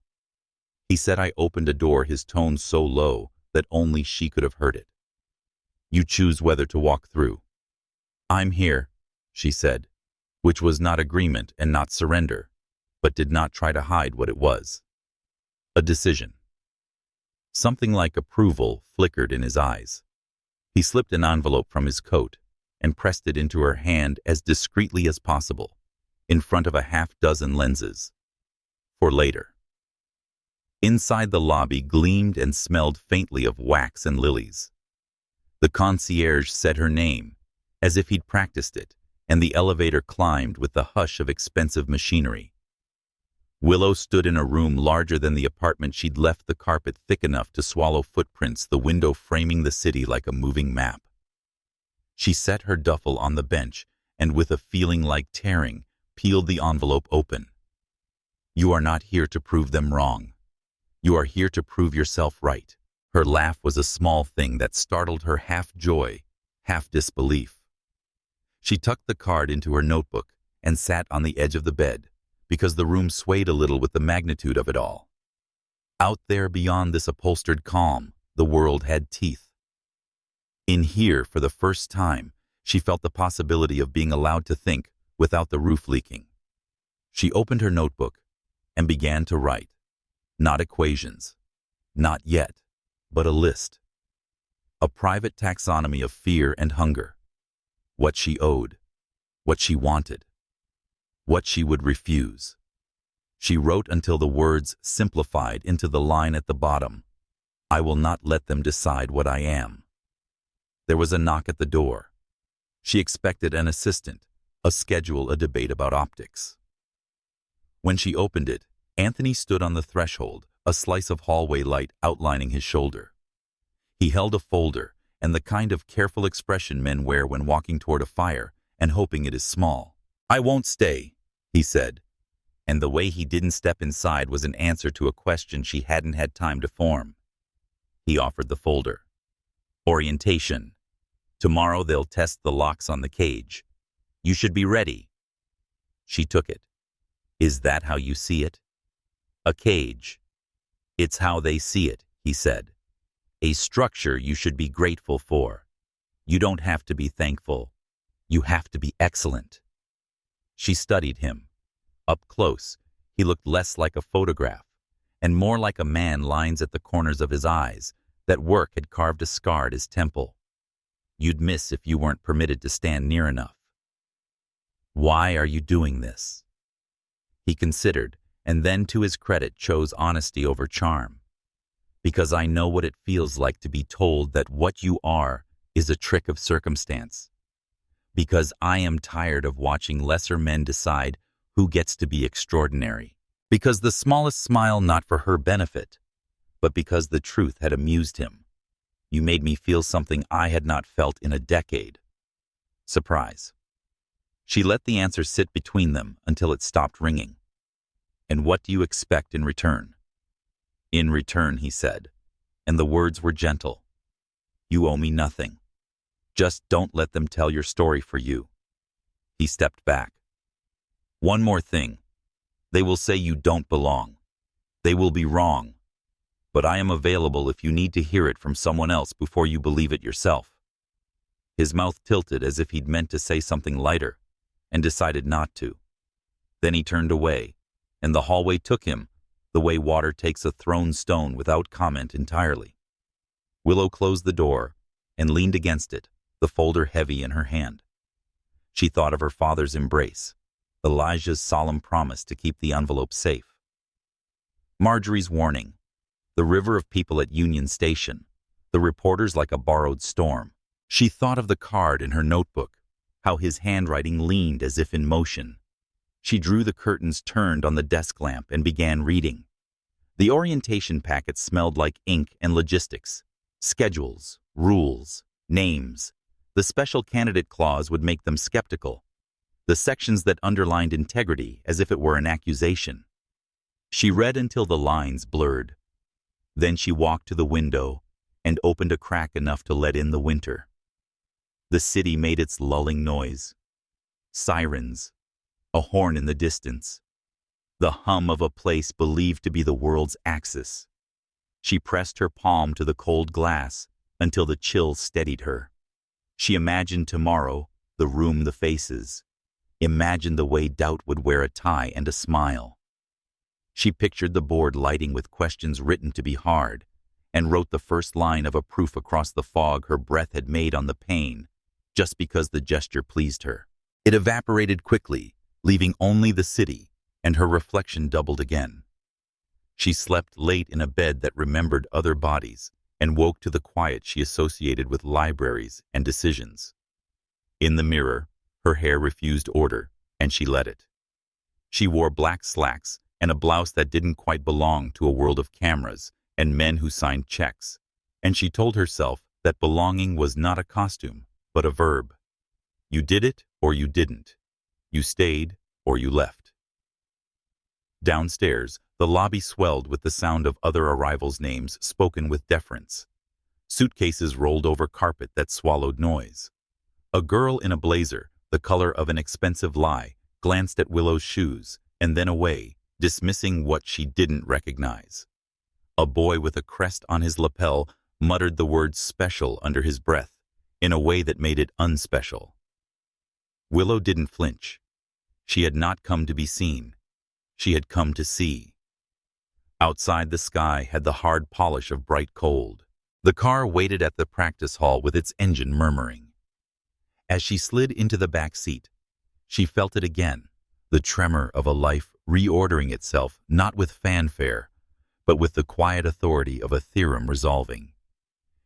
He said I opened a door, his tone so low that only she could have heard it. "You choose whether to walk through." "I'm here," she said, which was not agreement and not surrender, but did not try to hide what it was. A decision. Something like approval flickered in his eyes. He slipped an envelope from his coat and pressed it into her hand as discreetly as possible, in front of a half-dozen lenses. For later. Inside the lobby gleamed and smelled faintly of wax and lilies. The concierge said her name, as if he'd practiced it, and the elevator climbed with the hush of expensive machinery. Willow stood in a room larger than the apartment she'd left, the carpet thick enough to swallow footprints, the window framing the city like a moving map. She set her duffel on the bench and, with a feeling like tearing, peeled the envelope open. "You are not here to prove them wrong. You are here to prove yourself right." Her laugh was a small thing that startled her, half joy, half disbelief. She tucked the card into her notebook and sat on the edge of the bed, because the room swayed a little with the magnitude of it all. Out there beyond this upholstered calm, the world had teeth. In here, for the first time, she felt the possibility of being allowed to think without the roof leaking. She opened her notebook and began to write. Not equations. Not yet, but a list. A private taxonomy of fear and hunger. What she owed. What she wanted. What she would refuse. She wrote until the words simplified into the line at the bottom. I will not let them decide what I am. There was a knock at the door. She expected an assistant, a schedule, a debate about optics. When she opened it, Anthony stood on the threshold, a slice of hallway light outlining his shoulder. He held a folder, and the kind of careful expression men wear when walking toward a fire and hoping it is small. I won't stay, he said, and the way he didn't step inside was an answer to a question she hadn't had time to form. He offered the folder. Orientation. Tomorrow they'll test the locks on the cage. You should be ready. She took it. Is that how you see it? A cage. It's how they see it, he said. A structure you should be grateful for. You don't have to be thankful. You have to be excellent. She studied him. Up close, he looked less like a photograph, and more like a man, lines at the corners of his eyes, that work had carved a scar at his temple. You'd miss if you weren't permitted to stand near enough. Why are you doing this? He considered, and then to his credit chose honesty over charm. Because I know what it feels like to be told that what you are is a trick of circumstance. Because I am tired of watching lesser men decide who gets to be extraordinary. Because the smallest smile not for her benefit, but because the truth had amused him. You made me feel something I had not felt in a decade. Surprise. She let the answer sit between them until it stopped ringing. "And what do you expect in return?" "In return," he said, and the words were gentle. "You owe me nothing. Just don't let them tell your story for you." He stepped back. "One more thing. They will say you don't belong. They will be wrong. But I am available if you need to hear it from someone else before you believe it yourself." His mouth tilted as if he'd meant to say something lighter, and decided not to. Then he turned away, and the hallway took him, the way water takes a thrown stone without comment entirely. Willow closed the door and leaned against it, the folder heavy in her hand. She thought of her father's embrace, Elijah's solemn promise to keep the envelope safe. Marjorie's warning, the river of people at Union Station, the reporters like a borrowed storm. She thought of the card in her notebook, how his handwriting leaned as if in motion. She drew the curtains turned on the desk lamp and began reading. The orientation packet smelled like ink and logistics, schedules, rules, names. The special candidate clause would make them skeptical. The sections that underlined integrity as if it were an accusation. She read until the lines blurred. Then she walked to the window and opened a crack enough to let in the winter. The city made its lulling noise. Sirens, a horn in the distance, the hum of a place believed to be the world's axis. She pressed her palm to the cold glass until the chill steadied her. She imagined tomorrow, the room, the faces. Imagined the way doubt would wear a tie and a smile. She pictured the board lighting with questions written to be hard, and wrote the first line of a proof across the fog her breath had made on the pane, just because the gesture pleased her. It evaporated quickly, leaving only the city, and her reflection doubled again. She slept late in a bed that remembered other bodies, and woke to the quiet she associated with libraries and decisions. In the mirror, her hair refused order, and she let it. She wore black slacks and a blouse that didn't quite belong to a world of cameras and men who signed checks, and she told herself that belonging was not a costume, but a verb. You did it or you didn't. You stayed or you left. Downstairs, the lobby swelled with the sound of other arrivals' names spoken with deference. Suitcases rolled over carpet that swallowed noise. A girl in a blazer, the color of an expensive lie, glanced at Willow's shoes and then away, dismissing what she didn't recognize. A boy with a crest on his lapel muttered the word special under his breath in a way that made it unspecial. Willow didn't flinch. She had not come to be seen. She had come to see. Outside, the sky had the hard polish of bright cold. The car waited at the practice hall with its engine murmuring. As she slid into the back seat, she felt it again, the tremor of a life reordering itself not with fanfare, but with the quiet authority of a theorem resolving.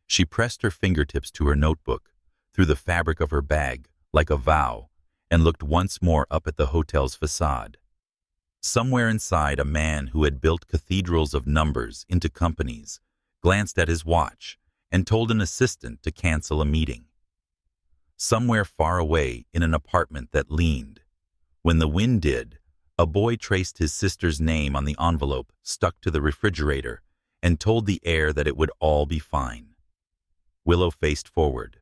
She pressed her fingertips to her notebook, through the fabric of her bag, like a vow, and looked once more up at the hotel's facade. Somewhere inside, a man who had built cathedrals of numbers into companies glanced at his watch and told an assistant to cancel a meeting. Somewhere far away in an apartment that leaned, when the wind did, a boy traced his sister's name on the envelope stuck to the refrigerator and told the air that it would all be fine. Willow faced forward.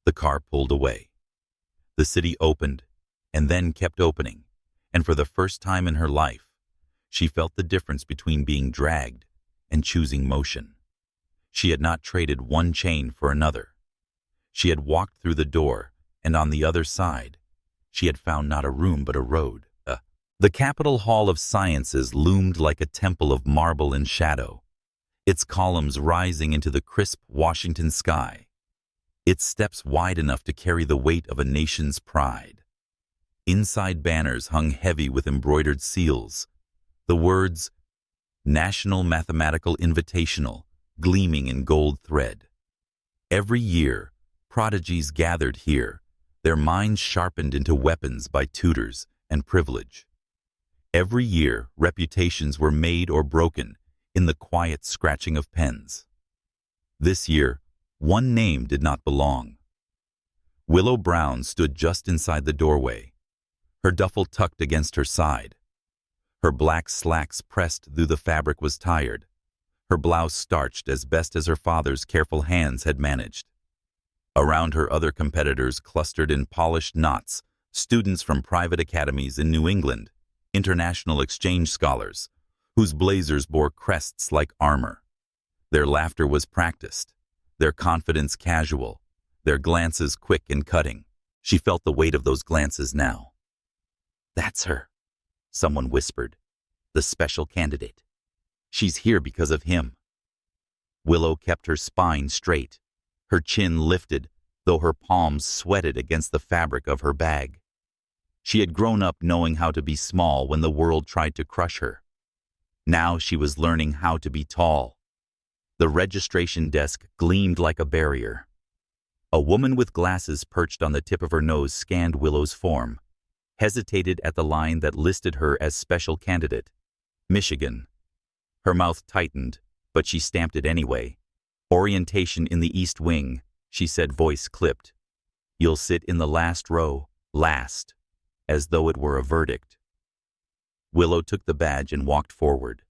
The car pulled away. The city opened and then kept opening, and for the first time in her life, she felt the difference between being dragged and choosing motion. She had not traded one chain for another. She had walked through the door, and on the other side, she had found not a room but a road. The Capitol Hall of Sciences loomed like a temple of marble and shadow, its columns rising into the crisp Washington sky, its steps wide enough to carry the weight of a nation's pride. Inside, banners hung heavy with embroidered seals, the words, National Mathematical Invitational, gleaming in gold thread. Every year, prodigies gathered here, their minds sharpened into weapons by tutors and privilege. Every year, reputations were made or broken in the quiet scratching of pens. This year, one name did not belong. Willow Brown stood just inside the doorway, her duffel tucked against her side. Her black slacks pressed through the fabric was tired, her blouse starched as best as her father's careful hands had managed. Around her other competitors clustered in polished knots, students from private academies in New England, international exchange scholars, whose blazers bore crests like armor. Their laughter was practiced, their confidence casual, their glances quick and cutting. She felt the weight of those glances now. "That's her," someone whispered. "The special candidate. She's here because of him." Willow kept her spine straight, her chin lifted, though her palms sweated against the fabric of her bag. She had grown up knowing how to be small when the world tried to crush her. Now she was learning how to be tall. The registration desk gleamed like a barrier. A woman with glasses perched on the tip of her nose scanned Willow's form, hesitated at the line that listed her as special candidate, Michigan. Her mouth tightened, but she stamped it anyway. "Orientation in the East Wing," she said, voice clipped. "You'll sit in the last row, last," as though it were a verdict. Willow took the badge and walked forward.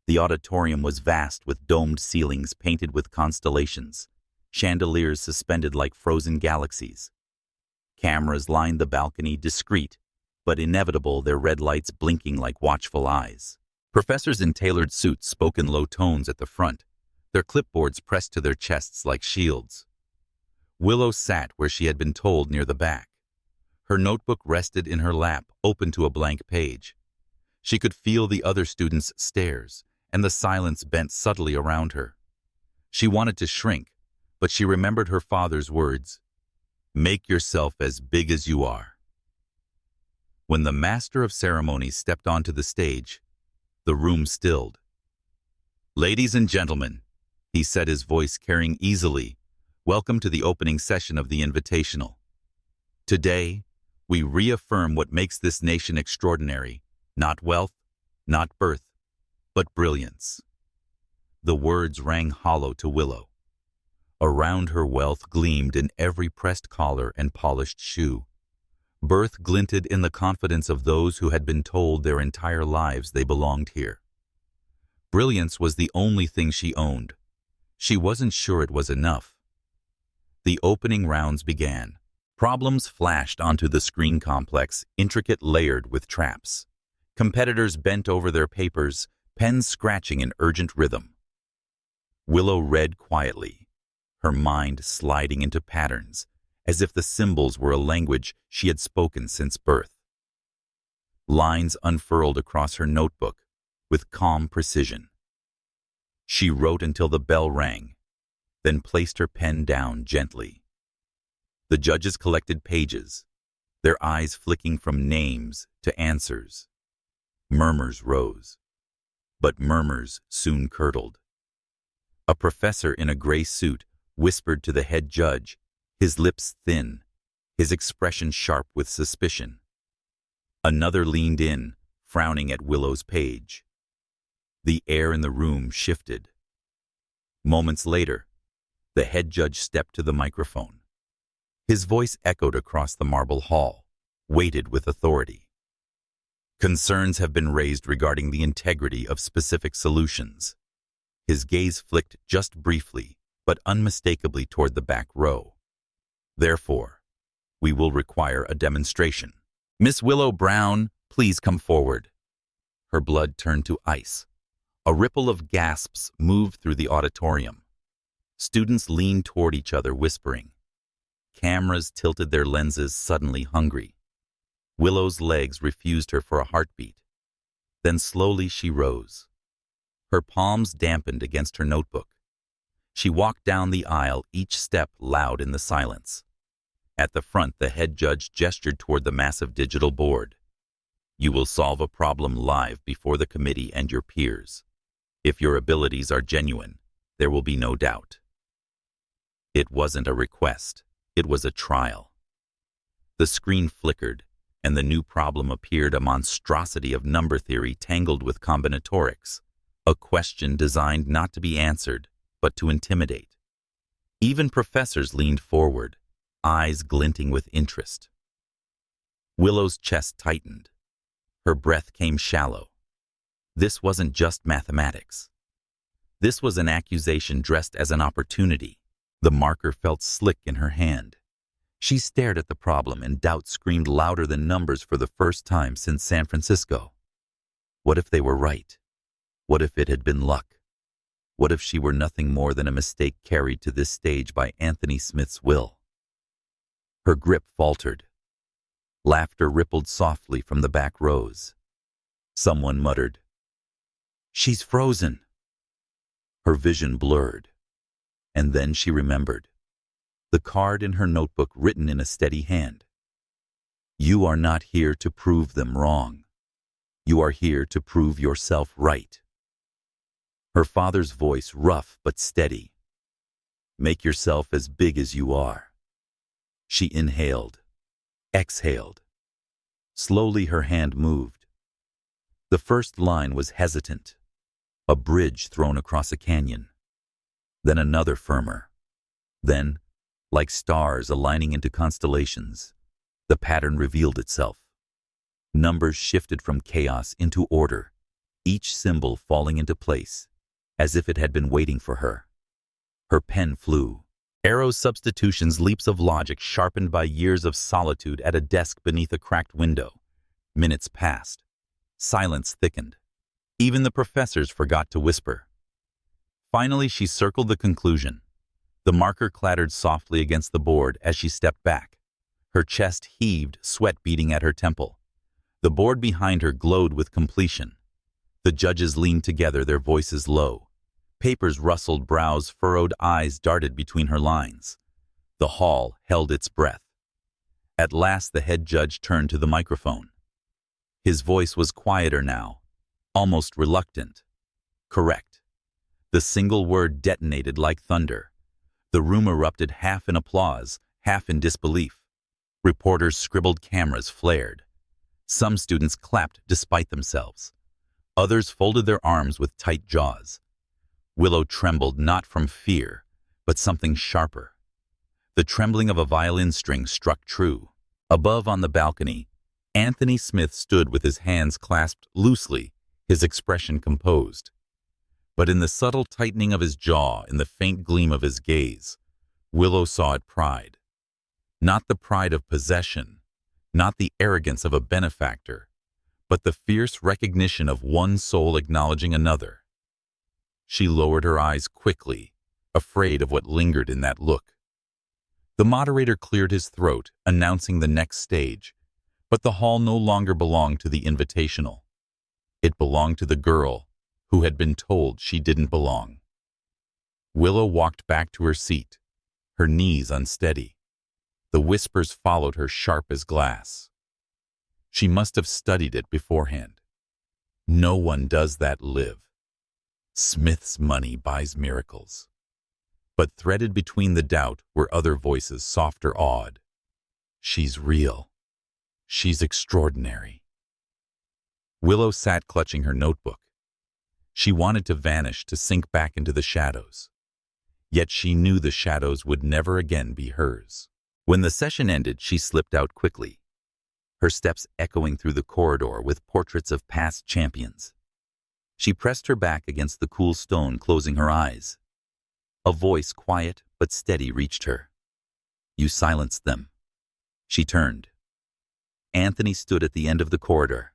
The auditorium was vast with domed ceilings painted with constellations, chandeliers suspended like frozen galaxies. Cameras lined the balcony, discreet, but inevitable, their red lights blinking like watchful eyes. Professors in tailored suits spoke in low tones at the front, their clipboards pressed to their chests like shields. Willow sat where she had been told, near the back. Her notebook rested in her lap, open to a blank page. She could feel the other students' stares, and the silence bent subtly around her. She wanted to shrink, but she remembered her father's words, "Make yourself as big as you are." When the master of ceremonies stepped onto the stage, the room stilled. "Ladies and gentlemen," he said, his voice carrying easily, "welcome to the opening session of the Invitational. Today, we reaffirm what makes this nation extraordinary, not wealth, not birth, but brilliance." The words rang hollow to Willow. Around her, wealth gleamed in every pressed collar and polished shoe. Birth glinted in the confidence of those who had been told their entire lives they belonged here. Brilliance was the only thing she owned. She wasn't sure it was enough. The opening rounds began. Problems flashed onto the screen complex, intricate, layered with traps. Competitors bent over their papers, pens scratching in urgent rhythm. Willow read quietly, her mind sliding into patterns, as if the symbols were a language she had spoken since birth. Lines unfurled across her notebook with calm precision. She wrote until the bell rang, then placed her pen down gently. The judges collected pages, their eyes flicking from names to answers. Murmurs rose, but murmurs soon curdled. A professor in a gray suit whispered to the head judge, his lips thin, his expression sharp with suspicion. Another leaned in, frowning at Willow's page. The air in the room shifted. Moments later, the head judge stepped to the microphone. His voice echoed across the marble hall, weighted with authority. "Concerns have been raised regarding the integrity of specific solutions." His gaze flicked just briefly, but unmistakably toward the back row. "Therefore, we will require a demonstration. Miss Willow Brown, please come forward." Her blood turned to ice. A ripple of gasps moved through the auditorium. Students leaned toward each other, whispering. Cameras tilted their lenses, suddenly hungry. Willow's legs refused her for a heartbeat. Then slowly she rose. Her palms dampened against her notebook. She walked down the aisle, each step loud in the silence. At the front, the head judge gestured toward the massive digital board. "You will solve a problem live before the committee and your peers. If your abilities are genuine, there will be no doubt." It wasn't a request. It was a trial. The screen flickered, and the new problem appeared, a monstrosity of number theory tangled with combinatorics, a question designed not to be answered, but to intimidate. Even professors leaned forward, eyes glinting with interest. Willow's chest tightened. Her breath came shallow. This wasn't just mathematics. This was an accusation dressed as an opportunity. The marker felt slick in her hand. She stared at the problem, and doubt screamed louder than numbers for the first time since San Francisco. What if they were right? What if it had been luck? What if she were nothing more than a mistake carried to this stage by Anthony Smith's will? Her grip faltered. Laughter rippled softly from the back rows. Someone muttered, "She's frozen." Her vision blurred. And then she remembered. The card in her notebook written in a steady hand. "You are not here to prove them wrong. You are here to prove yourself right." Her father's voice rough but steady. "Make yourself as big as you are." She inhaled, exhaled. Slowly her hand moved. The first line was hesitant, a bridge thrown across a canyon. Then another firmer. Then, like stars aligning into constellations, the pattern revealed itself. Numbers shifted from chaos into order, each symbol falling into place, as if it had been waiting for her. Her pen flew. Arrows, substitutions, leaps of logic sharpened by years of solitude at a desk beneath a cracked window. Minutes passed. Silence thickened. Even the professors forgot to whisper. Finally, she circled the conclusion. The marker clattered softly against the board as she stepped back. Her chest heaved, sweat beating at her temple. The board behind her glowed with completion. The judges leaned together, their voices low. Papers rustled, brows furrowed, eyes darted between her lines. The hall held its breath. At last the head judge turned to the microphone. His voice was quieter now, almost reluctant. Correct. The single word detonated like thunder. The room erupted, half in applause, half in disbelief. Reporters scribbled, cameras flared. Some students clapped despite themselves. Others folded their arms with tight jaws. Willow trembled, not from fear, but something sharper. The trembling of a violin string struck true. Above on the balcony, Anthony Smith stood with his hands clasped loosely, his expression composed. But in the subtle tightening of his jaw, in the faint gleam of his gaze, Willow saw it pride. Not the pride of possession, not the arrogance of a benefactor, but the fierce recognition of one soul acknowledging another. She lowered her eyes quickly, afraid of what lingered in that look. The moderator cleared his throat, announcing the next stage, but the hall no longer belonged to the invitational. It belonged to the girl who had been told she didn't belong. Willow walked back to her seat, her knees unsteady. The whispers followed her sharp as glass. She must have studied it beforehand. No one does that live. Smith's money buys miracles. But threaded between the doubt were other voices, softer, awed. She's real. She's extraordinary. Willow sat clutching her notebook. She wanted to vanish, to sink back into the shadows. Yet she knew the shadows would never again be hers. When the session ended, she slipped out quickly, her steps echoing through the corridor with portraits of past champions. She pressed her back against the cool stone, closing her eyes. A voice, quiet but steady, reached her. "You silenced them." She turned. Anthony stood at the end of the corridor.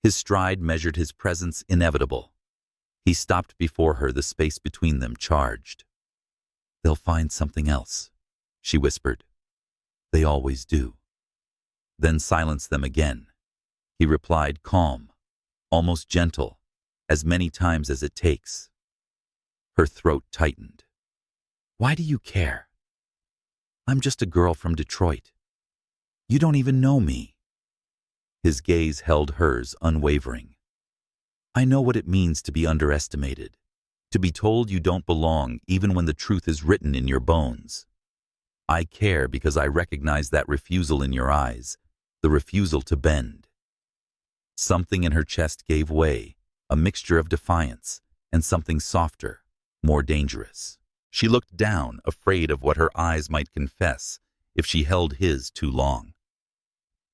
His stride measured, his presence inevitable. He stopped before her, the space between them charged. "They'll find something else," she whispered. "They always do." "Then silence them again," he replied, calm, almost gentle, "as many times as it takes." Her throat tightened. "Why do you care? I'm just a girl from Detroit. You don't even know me." His gaze held hers, unwavering. "I know what it means to be underestimated, to be told you don't belong even when the truth is written in your bones. I care because I recognize that refusal in your eyes, the refusal to bend." Something in her chest gave way, a mixture of defiance and something softer, more dangerous. She looked down, afraid of what her eyes might confess if she held his too long.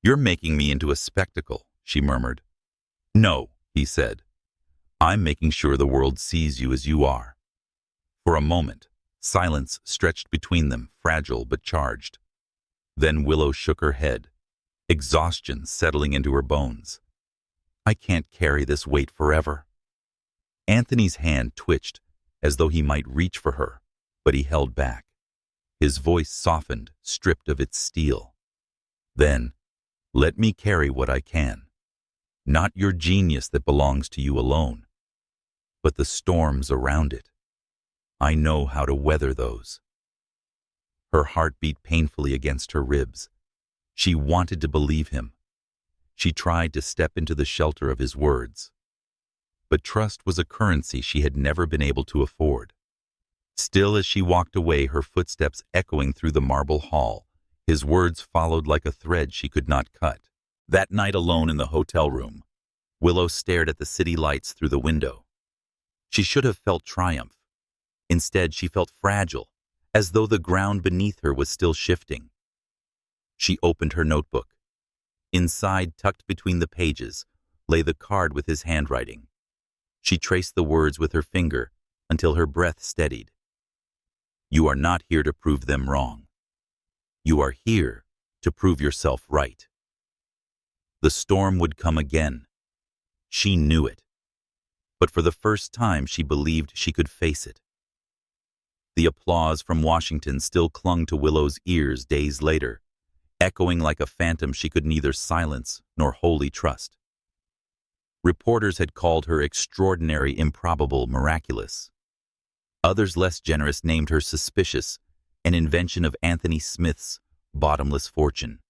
"You're making me into a spectacle," she murmured. "No," he said. "I'm making sure the world sees you as you are." For a moment, silence stretched between them, fragile but charged. Then Willow shook her head, exhaustion settling into her bones. "I can't carry this weight forever." Anthony's hand twitched, as though he might reach for her, but he held back. His voice softened, stripped of its steel. "Then, let me carry what I can. Not your genius that belongs to you alone, but the storms around it. I know how to weather those." Her heart beat painfully against her ribs. She wanted to believe him. She tried to step into the shelter of his words. But trust was a currency she had never been able to afford. Still, as she walked away, her footsteps echoing through the marble hall, his words followed like a thread she could not cut. That night alone in the hotel room, Willow stared at the city lights through the window. She should have felt triumph. Instead, she felt fragile, as though the ground beneath her was still shifting. She opened her notebook. Inside, tucked between the pages, lay the card with his handwriting. She traced the words with her finger until her breath steadied. "You are not here to prove them wrong. You are here to prove yourself right." The storm would come again. She knew it. But for the first time, she believed she could face it. The applause from Washington still clung to Willow's ears days later, echoing like a phantom she could neither silence nor wholly trust. Reporters had called her extraordinary, improbable, miraculous. Others less generous named her suspicious, an invention of Anthony Smith's bottomless fortune.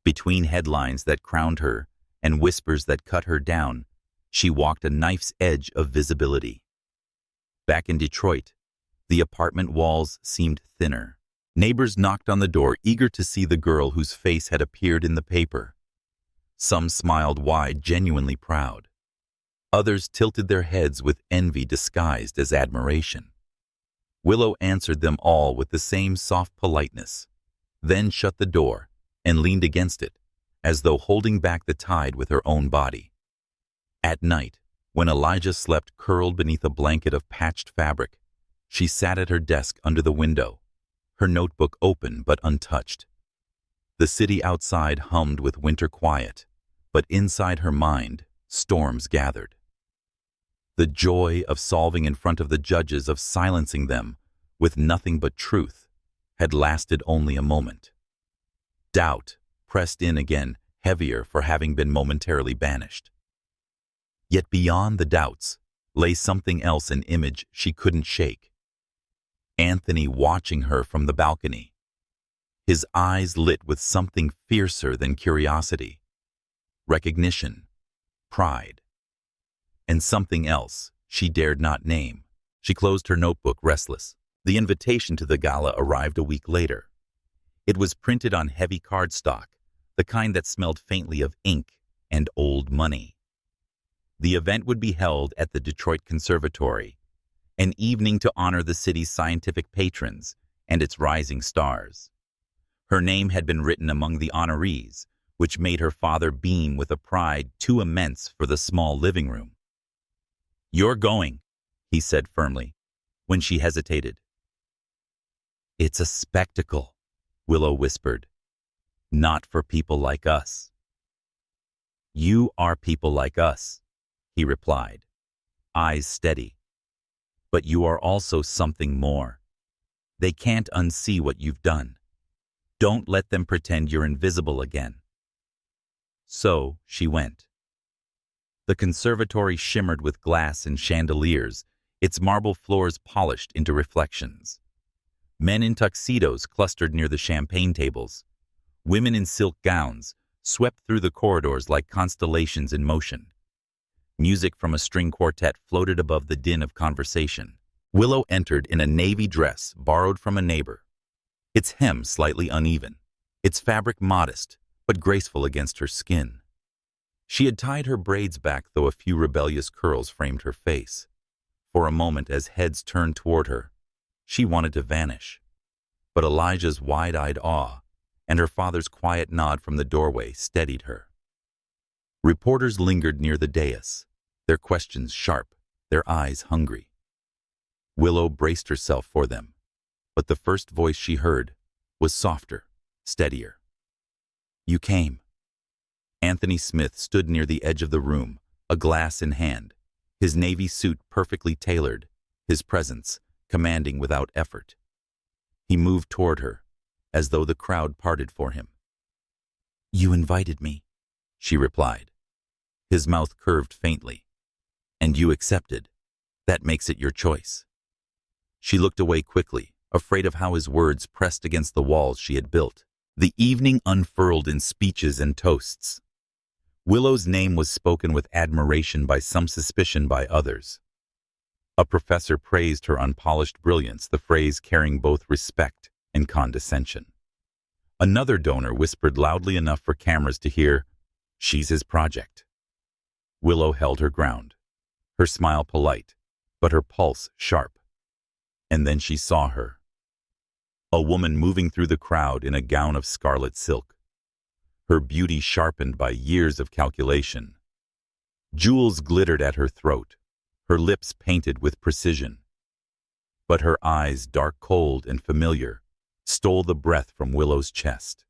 Between headlines that crowned her and whispers that cut her down, she walked a knife's edge of visibility. Back in Detroit, the apartment walls seemed thinner. Neighbors knocked on the door, eager to see the girl whose face had appeared in the paper. Some smiled wide, genuinely proud. Others tilted their heads with envy disguised as admiration. Willow answered them all with the same soft politeness, then shut the door and leaned against it, as though holding back the tide with her own body. At night, when Elijah slept curled beneath a blanket of patched fabric, she sat at her desk under the window, her notebook open but untouched. The city outside hummed with winter quiet, but inside her mind, storms gathered. The joy of solving in front of the judges, of silencing them with nothing but truth, had lasted only a moment. Doubt pressed in again, heavier for having been momentarily banished. Yet beyond the doubts lay something else, an image she couldn't shake. Anthony watching her from the balcony, his eyes lit with something fiercer than curiosity. Recognition, pride, and something else she dared not name. She closed her notebook, restless. The invitation to the gala arrived a week later. It was printed on heavy cardstock, the kind that smelled faintly of ink and old money. The event would be held at the Detroit Conservatory, an evening to honor the city's scientific patrons and its rising stars. Her name had been written among the honorees, which made her father beam with a pride too immense for the small living room. "You're going," he said firmly, when she hesitated. "It's a spectacle," Willow whispered. "Not for people like us." "You are people like us," he replied, eyes steady. "But you are also something more. They can't unsee what you've done. Don't let them pretend you're invisible again." So she went. The conservatory shimmered with glass and chandeliers, its marble floors polished into reflections. Men in tuxedos clustered near the champagne tables. Women in silk gowns swept through the corridors like constellations in motion. Music from a string quartet floated above the din of conversation. Willow entered in a navy dress borrowed from a neighbor, its hem slightly uneven, its fabric modest but graceful against her skin. She had tied her braids back, though a few rebellious curls framed her face. For a moment, as heads turned toward her, she wanted to vanish. But Elijah's wide-eyed awe and her father's quiet nod from the doorway steadied her. Reporters lingered near the dais, their questions sharp, their eyes hungry. Willow braced herself for them, but the first voice she heard was softer, steadier. "You came." Anthony Smith stood near the edge of the room, a glass in hand, his navy suit perfectly tailored, his presence commanding without effort. He moved toward her, as though the crowd parted for him. "You invited me," she replied. His mouth curved faintly. "And you accepted. That makes it your choice." She looked away quickly, afraid of how his words pressed against the walls she had built. The evening unfurled in speeches and toasts. Willow's name was spoken with admiration by some, suspicion by others. A professor praised her unpolished brilliance, the phrase carrying both respect and condescension. Another donor whispered loudly enough for cameras to hear, "She's his project." Willow held her ground, her smile polite, but her pulse sharp. And then she saw her. A woman moving through the crowd in a gown of scarlet silk, her beauty sharpened by years of calculation. Jewels glittered at her throat, her lips painted with precision. But her eyes, dark, cold, and familiar, stole the breath from Willow's chest.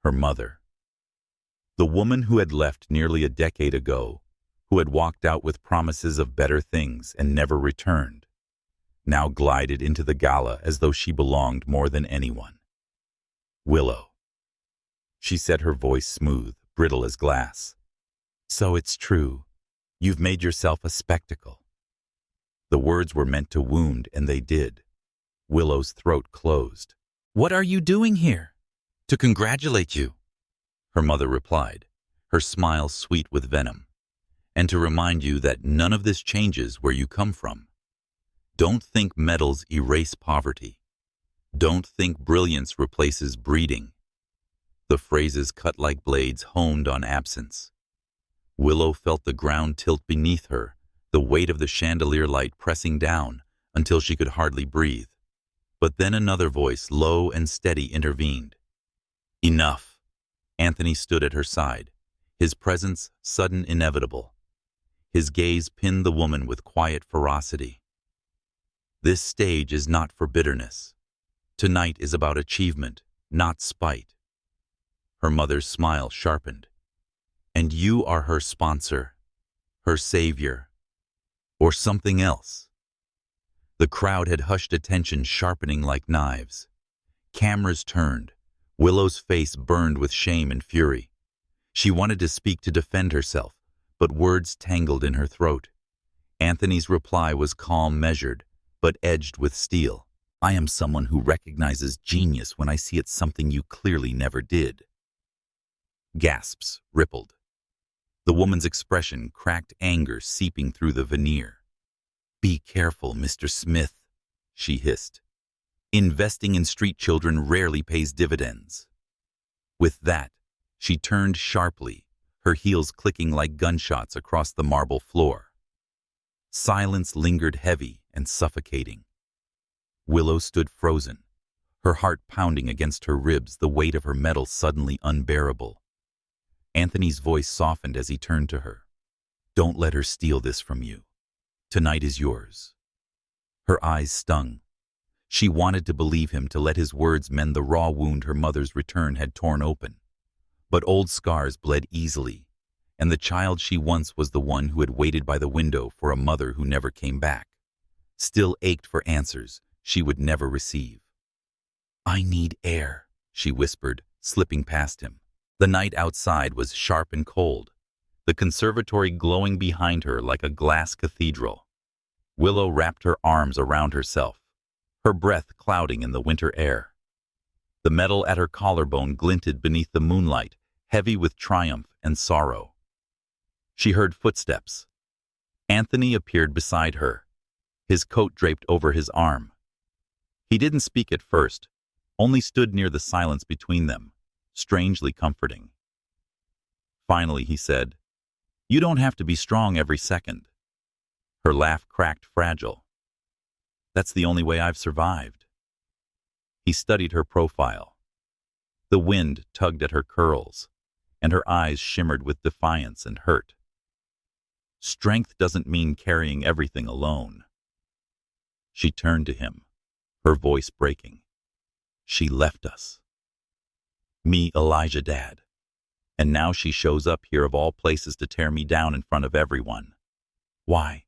Her mother. The woman who had left nearly a decade ago, who had walked out with promises of better things and never returned, now glided into the gala as though she belonged more than anyone. "Willow," she said, her voice smooth, brittle as glass. "So it's true. You've made yourself a spectacle." The words were meant to wound, and they did. Willow's throat closed. "What are you doing here?" "To congratulate you," her mother replied, her smile sweet with venom. "And to remind you that none of this changes where you come from. Don't think medals erase poverty. Don't think brilliance replaces breeding." The phrases cut like blades honed on absence. Willow felt the ground tilt beneath her, the weight of the chandelier light pressing down until she could hardly breathe. But then another voice, low and steady, intervened. "Enough." Anthony stood at her side, his presence sudden, inevitable. His gaze pinned the woman with quiet ferocity. "This stage is not for bitterness. Tonight is about achievement, not spite." Her mother's smile sharpened. "And you are her sponsor, her savior, or something else." The crowd had hushed attention, sharpening like knives. Cameras turned. Willow's face burned with shame and fury. She wanted to speak, to defend herself, but words tangled in her throat. Anthony's reply was calm, measured, but edged with steel. "I am someone who recognizes genius when I see it's something you clearly never did." Gasps rippled. The woman's expression cracked, anger seeping through the veneer. "Be careful, Mr. Smith," she hissed. "Investing in street children rarely pays dividends." With that, she turned sharply, her heels clicking like gunshots across the marble floor. Silence lingered, heavy and suffocating. Willow stood frozen, her heart pounding against her ribs, the weight of her metal suddenly unbearable. Anthony's voice softened as he turned to her. "Don't let her steal this from you. Tonight is yours." Her eyes stung. She wanted to believe him, to let his words mend the raw wound her mother's return had torn open. But old scars bled easily, and the child she once was, the one who had waited by the window for a mother who never came back, still ached for answers she would never receive. "I need air," she whispered, slipping past him. The night outside was sharp and cold, the conservatory glowing behind her like a glass cathedral. Willow wrapped her arms around herself, her breath clouding in the winter air. The metal at her collarbone glinted beneath the moonlight, heavy with triumph and sorrow. She heard footsteps. Anthony appeared beside her, his coat draped over his arm. He didn't speak at first, only stood near the silence between them, strangely comforting. Finally he said, "You don't have to be strong every second." Her laugh cracked, fragile. "That's the only way I've survived." He studied her profile. The wind tugged at her curls, and her eyes shimmered with defiance and hurt. Strength doesn't mean carrying everything alone. She turned to him, her voice breaking. She left us. Me, Elijah, Dad. And now she shows up here of all places to tear me down in front of everyone. Why?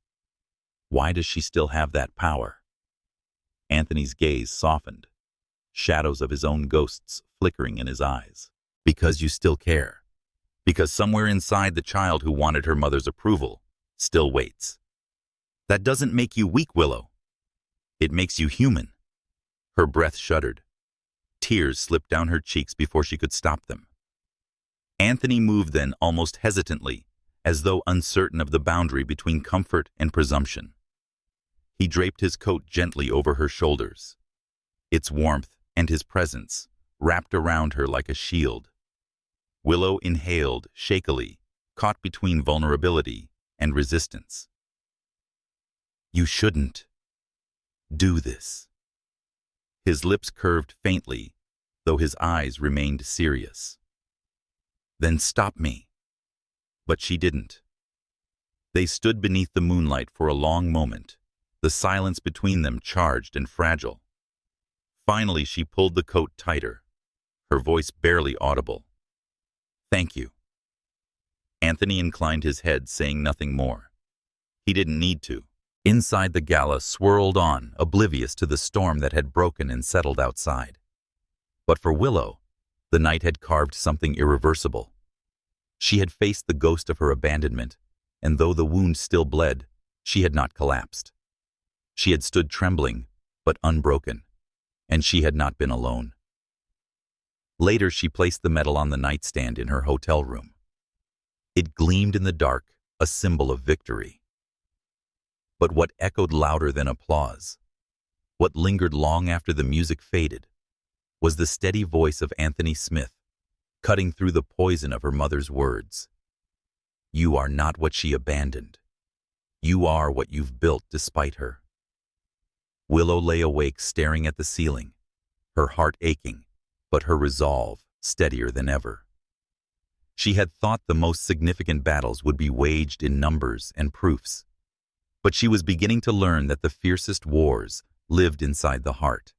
Why does she still have that power? Anthony's gaze softened, shadows of his own ghosts flickering in his eyes. Because you still care. Because somewhere inside the child who wanted her mother's approval still waits. That doesn't make you weak, Willow. It makes you human. Her breath shuddered. Tears slipped down her cheeks before she could stop them. Anthony moved then almost hesitantly, as though uncertain of the boundary between comfort and presumption. He draped his coat gently over her shoulders. Its warmth and his presence wrapped around her like a shield. Willow inhaled shakily, caught between vulnerability and resistance. You shouldn't do this. His lips curved faintly, though his eyes remained serious. Then stop me. But she didn't. They stood beneath the moonlight for a long moment, the silence between them charged and fragile. Finally, she pulled the coat tighter, her voice barely audible. Thank you. Anthony inclined his head, saying nothing more. He didn't need to. Inside, the gala swirled on, oblivious to the storm that had broken and settled outside. But for Willow, the night had carved something irreversible. She had faced the ghost of her abandonment, and though the wound still bled, she had not collapsed. She had stood trembling, but unbroken, and she had not been alone. Later, she placed the medal on the nightstand in her hotel room. It gleamed in the dark, a symbol of victory. But what echoed louder than applause, what lingered long after the music faded, was the steady voice of Anthony Smith, cutting through the poison of her mother's words. You are not what she abandoned. You are what you've built despite her. Willow lay awake, staring at the ceiling, her heart aching, but her resolve steadier than ever. She had thought the most significant battles would be waged in numbers and proofs, but she was beginning to learn that the fiercest wars lived inside the heart.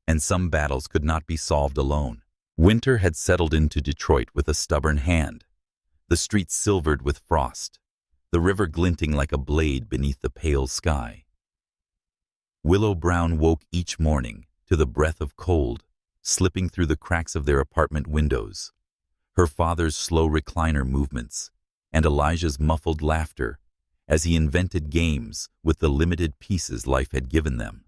And some battles could not be solved alone. Winter had settled into Detroit with a stubborn hand, the streets silvered with frost, the river glinting like a blade beneath the pale sky. Willow Brown woke each morning to the breath of cold slipping through the cracks of their apartment windows, her father's slow recliner movements, and Elijah's muffled laughter as he invented games with the limited pieces life had given them.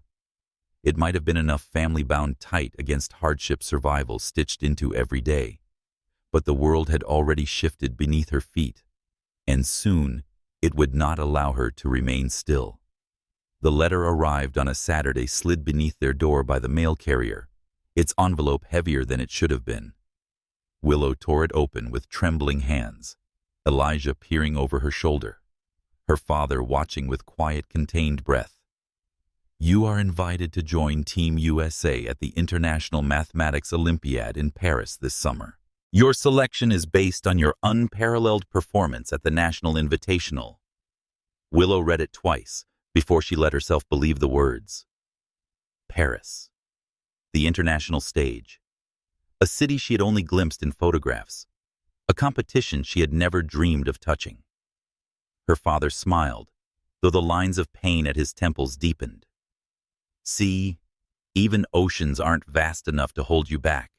It might have been enough family bound tight against hardship survival stitched into every day, but the world had already shifted beneath her feet, and soon it would not allow her to remain still. The letter arrived on a Saturday, slid beneath their door by the mail carrier, its envelope heavier than it should have been. Willow tore it open with trembling hands, Elijah peering over her shoulder, her father watching with quiet, contained breath. You are invited to join Team USA at the International Mathematics Olympiad in Paris this summer. Your selection is based on your unparalleled performance at the National Invitational. Willow read it twice before she let herself believe the words. Paris. The international stage. A city she had only glimpsed in photographs. A competition she had never dreamed of touching. Her father smiled, though the lines of pain at his temples deepened. See, even oceans aren't vast enough to hold you back.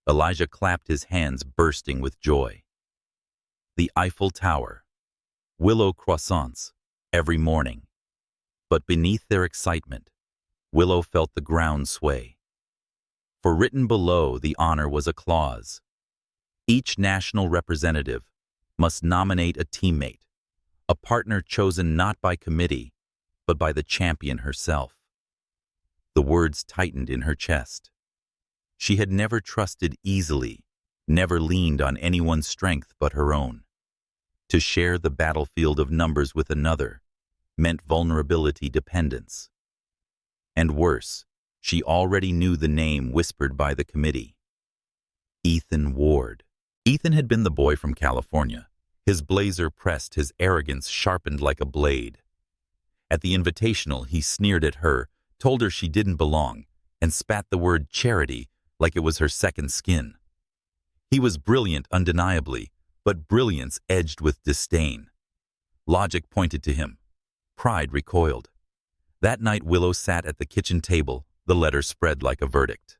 Elijah clapped his hands, bursting with joy. The Eiffel Tower. Willow croissants every morning. But beneath their excitement, Willow felt the ground sway. For written below the honor was a clause. Each national representative must nominate a teammate, a partner chosen not by committee, but by the champion herself. The words tightened in her chest. She had never trusted easily, never leaned on anyone's strength but her own. To share the battlefield of numbers with another meant vulnerability, dependence. And worse, she already knew the name whispered by the committee. Ethan Ward. Ethan had been the boy from California. His blazer pressed, his arrogance sharpened like a blade. At the invitational, he sneered at her, told her she didn't belong, and spat the word charity like it was her second skin. He was brilliant undeniably, but brilliance edged with disdain. Logic pointed to him. Pride recoiled. That night Willow sat at the kitchen table, the letter spread like a verdict.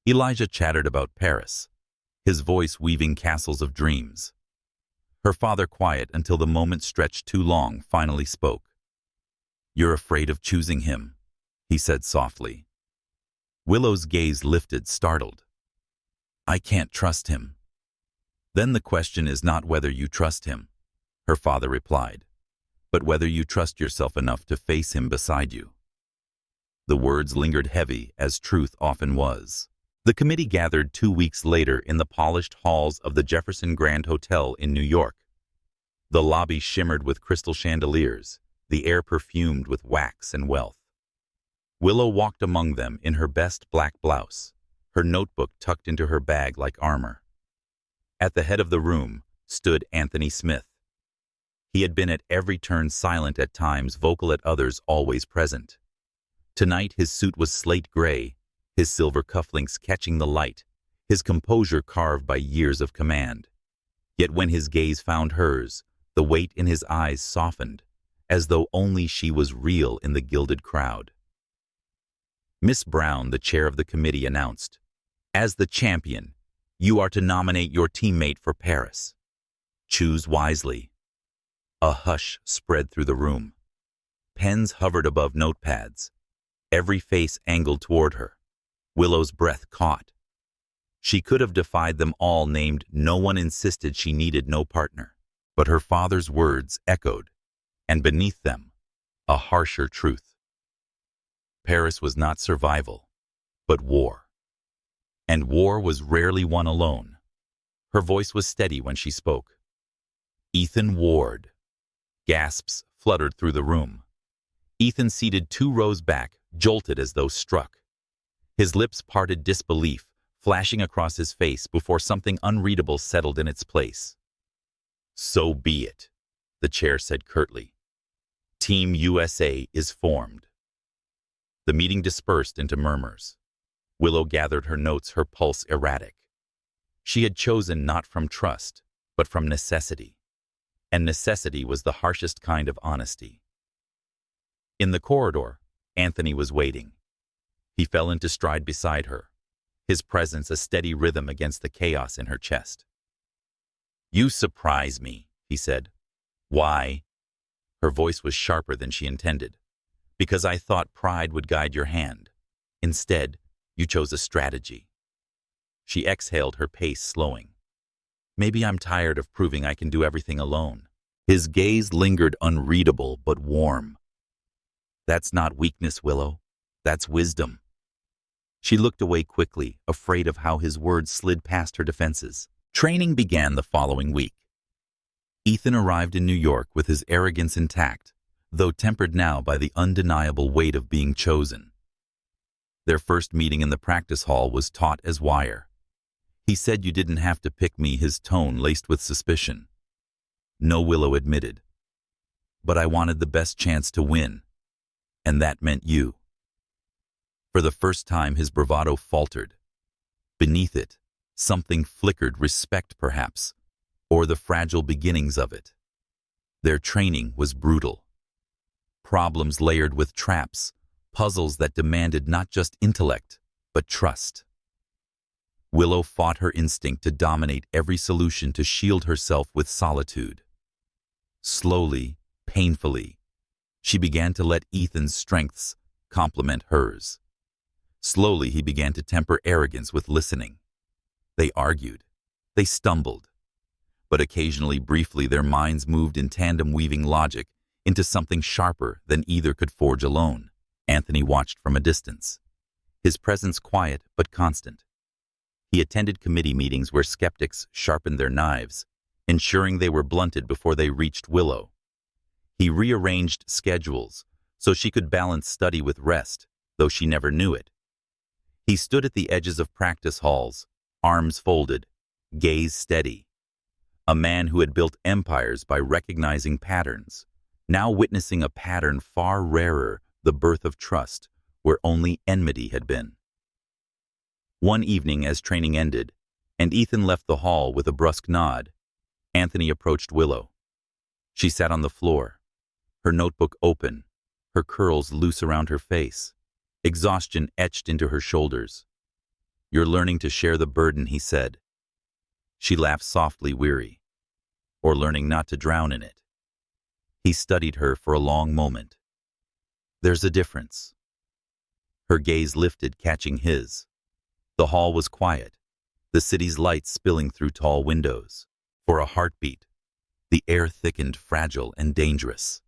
Elijah chattered about Paris, his voice weaving castles of dreams. Her father, quiet until the moment stretched too long, finally spoke. "You're afraid of choosing him," he said softly. Willow's gaze lifted, startled. "I can't trust him." "Then the question is not whether you trust him," her father replied, "but whether you trust yourself enough to face him beside you." The words lingered heavy, as truth often was. The committee gathered 2 weeks later in the polished halls of the Jefferson Grand Hotel in New York. The lobby shimmered with crystal chandeliers, the air perfumed with wax and wealth. Willow walked among them in her best black blouse, her notebook tucked into her bag like armor. At the head of the room stood Anthony Smith. He had been at every turn silent at times, vocal at others, always present. Tonight his suit was slate gray, his silver cufflinks catching the light, his composure carved by years of command. Yet when his gaze found hers, the weight in his eyes softened, as though only she was real in the gilded crowd. Miss Brown, the chair of the committee, announced, "As the champion, you are to nominate your teammate for Paris. Choose wisely." A hush spread through the room. Pens hovered above notepads. Every face angled toward her. Willow's breath caught. She could have defied them all, named no one, insisted she needed no partner. But her father's words echoed, and beneath them, a harsher truth. Paris was not survival, but war. And war was rarely won alone. Her voice was steady when she spoke. "Ethan Ward." Gasps fluttered through the room. Ethan, seated 2 rows back, jolted as though struck. His lips parted, disbelief flashing across his face before something unreadable settled in its place. "So be it," the chair said curtly. "Team USA is formed." The meeting dispersed into murmurs. Willow gathered her notes, her pulse erratic. She had chosen not from trust, but from necessity. And necessity was the harshest kind of honesty. In the corridor, Anthony was waiting. He fell into stride beside her, his presence a steady rhythm against the chaos in her chest. "You surprise me," he said. "Why?" Her voice was sharper than she intended. "Because I thought pride would guide your hand. Instead, you chose a strategy." She exhaled, her pace slowing. "Maybe I'm tired of proving I can do everything alone." His gaze lingered, unreadable but warm. "That's not weakness, Willow. That's wisdom." She looked away quickly, afraid of how his words slid past her defenses. Training began the following week. Ethan arrived in New York with his arrogance intact, though tempered now by the undeniable weight of being chosen. Their first meeting in the practice hall was taut as wire. "He said you didn't have to pick me," his tone laced with suspicion. "No," Willow admitted. "But I wanted the best chance to win, and that meant you." For the first time, his bravado faltered. Beneath it, something flickered, respect perhaps, or the fragile beginnings of it. Their training was brutal. Problems layered with traps, puzzles that demanded not just intellect, but trust. Willow fought her instinct to dominate every solution, to shield herself with solitude. Slowly, painfully, she began to let Ethan's strengths complement hers. Slowly, he began to temper arrogance with listening. They argued. They stumbled. But occasionally, briefly, their minds moved in tandem, weaving logic into something sharper than either could forge alone. Anthony watched from a distance, his presence quiet but constant. He attended committee meetings where skeptics sharpened their knives, ensuring they were blunted before they reached Willow. He rearranged schedules so she could balance study with rest, though she never knew it. He stood at the edges of practice halls, arms folded, gaze steady. A man who had built empires by recognizing patterns, now witnessing a pattern far rarer, the birth of trust, where only enmity had been. One evening as training ended, and Ethan left the hall with a brusque nod, Anthony approached Willow. She sat on the floor, her notebook open, her curls loose around her face, exhaustion etched into her shoulders. "You're learning to share the burden," he said. She laughed softly, weary. "Or learning not to drown in it." He studied her for a long moment. "There's a difference." Her gaze lifted, catching his. The hall was quiet, the city's lights spilling through tall windows. For a heartbeat, the air thickened, fragile and dangerous.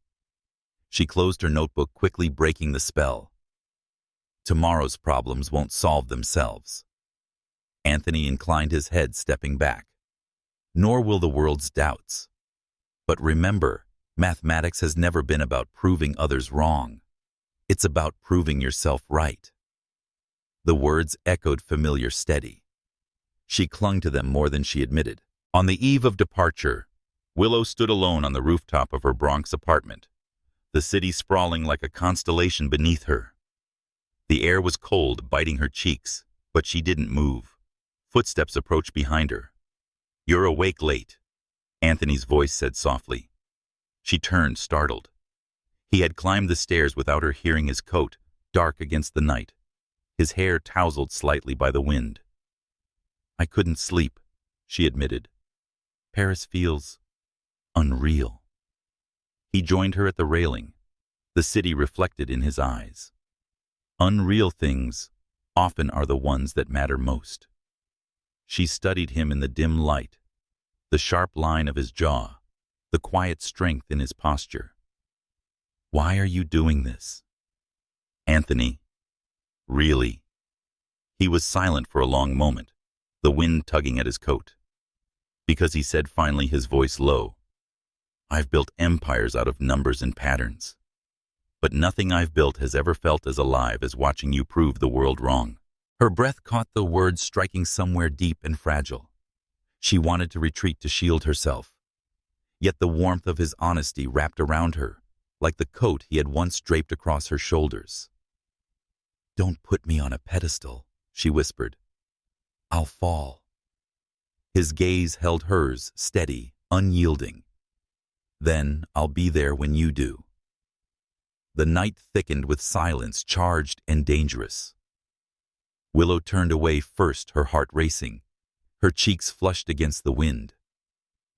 She closed her notebook, quickly breaking the spell. Tomorrow's problems won't solve themselves. Anthony inclined his head, stepping back. Nor will the world's doubts. But remember, mathematics has never been about proving others wrong. It's about proving yourself right. The words echoed familiar, steady. She clung to them more than she admitted. On the eve of departure, Willow stood alone on the rooftop of her Bronx apartment, the city sprawling like a constellation beneath her. The air was cold, biting her cheeks, but she didn't move. Footsteps approached behind her. "You're awake late," Anthony's voice said softly. She turned, startled. He had climbed the stairs without her hearing, his coat dark against the night, his hair tousled slightly by the wind. "I couldn't sleep," she admitted. "Paris feels unreal." He joined her at the railing, the city reflected in his eyes. Unreal things often are the ones that matter most. She studied him in the dim light, the sharp line of his jaw, the quiet strength in his posture. "Why are you doing this?" "Anthony, really?" He was silent for a long moment, the wind tugging at his coat. "Because," he said finally, his voice low, "I've built empires out of numbers and patterns. But nothing I've built has ever felt as alive as watching you prove the world wrong." Her breath caught the words, striking somewhere deep and fragile. She wanted to retreat, to shield herself. Yet the warmth of his honesty wrapped around her, like the coat he had once draped across her shoulders. "Don't put me on a pedestal," she whispered. "I'll fall." His gaze held hers, steady, unyielding. "Then I'll be there when you do." The night thickened with silence, charged and dangerous. Willow turned away first, her heart racing, her cheeks flushed against the wind.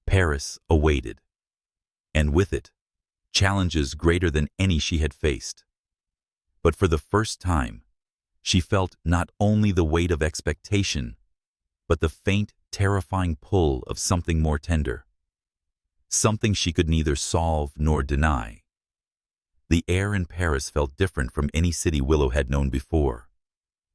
Paris awaited, and with it, challenges greater than any she had faced. But for the first time, she felt not only the weight of expectation, but the faint, terrifying pull of something more tender. Something she could neither solve nor deny. The air in Paris felt different from any city Willow had known before.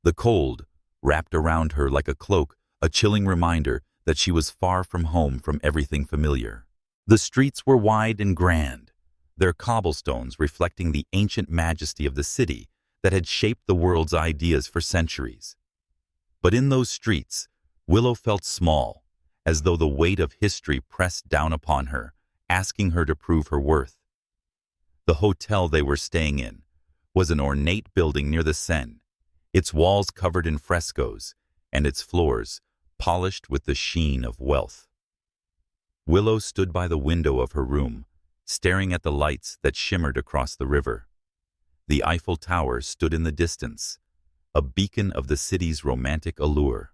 The cold wrapped around her like a cloak, a chilling reminder that she was far from home, from everything familiar. The streets were wide and grand, their cobblestones reflecting the ancient majesty of the city that had shaped the world's ideas for centuries. But in those streets, Willow felt small, as though the weight of history pressed down upon her, asking her to prove her worth. The hotel they were staying in was an ornate building near the Seine, its walls covered in frescoes, and its floors polished with the sheen of wealth. Willow stood by the window of her room, staring at the lights that shimmered across the river. The Eiffel Tower stood in the distance, a beacon of the city's romantic allure.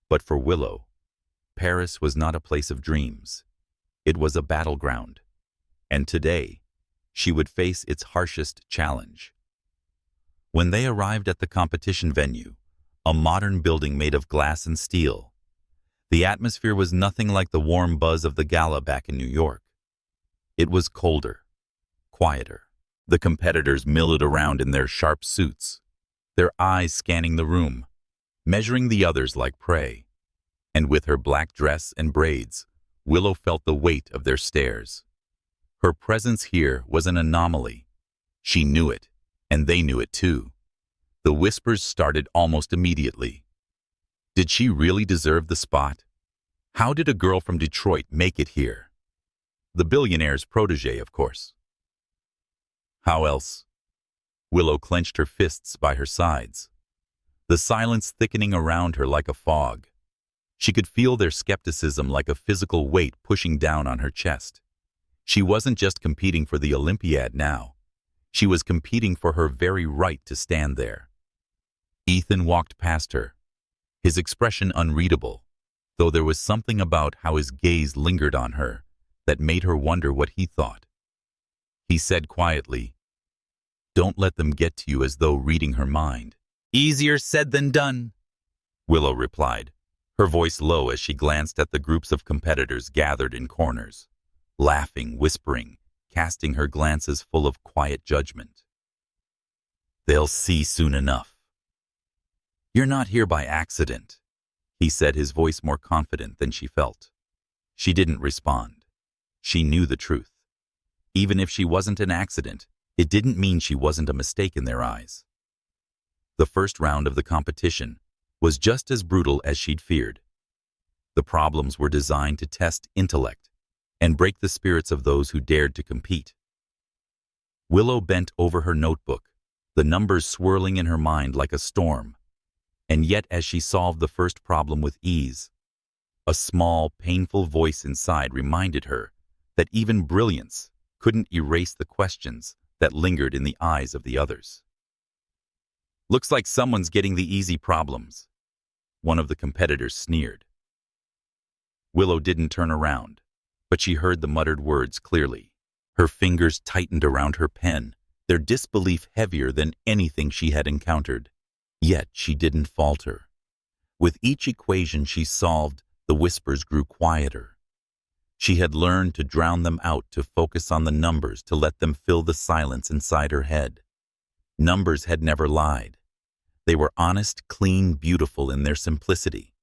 But for Willow, Paris was not a place of dreams. It was a battleground, and today she would face its harshest challenge. When they arrived at the competition venue, a modern building made of glass and steel, the atmosphere was nothing like the warm buzz of the gala back in New York. It was colder, quieter. The competitors milled around in their sharp suits, their eyes scanning the room, measuring the others like prey. And with her black dress and braids, Willow felt the weight of their stares. Her presence here was an anomaly. She knew it, and they knew it too. The whispers started almost immediately. Did she really deserve the spot? How did a girl from Detroit make it here? The billionaire's protege, of course. How else? Willow clenched her fists by her sides, the silence thickening around her like a fog. She could feel their skepticism like a physical weight pushing down on her chest. She wasn't just competing for the Olympiad now. She was competing for her very right to stand there. Ethan walked past her, his expression unreadable, though there was something about how his gaze lingered on her that made her wonder what he thought. He said quietly, "Don't let them get to you," as though reading her mind. "Easier said than done," Willow replied, her voice low as she glanced at the groups of competitors gathered in corners, laughing, whispering, casting her glances full of quiet judgment. "They'll see soon enough." "You're not here by accident," he said, his voice more confident than she felt. She didn't respond. She knew the truth. Even if she wasn't an accident, it didn't mean she wasn't a mistake in their eyes. The first round of the competition was just as brutal as she'd feared. The problems were designed to test intellect and break the spirits of those who dared to compete. Willow bent over her notebook, the numbers swirling in her mind like a storm. And yet, as she solved the first problem with ease, a small, painful voice inside reminded her that even brilliance couldn't erase the questions that lingered in the eyes of the others. "Looks like someone's getting the easy problems," one of the competitors sneered. Willow didn't turn around, but she heard the muttered words clearly. Her fingers tightened around her pen, their disbelief heavier than anything she had encountered. Yet she didn't falter. With each equation she solved, the whispers grew quieter. She had learned to drown them out, to focus on the numbers, to let them fill the silence inside her head. Numbers had never lied. They were honest, clean, beautiful in their simplicity.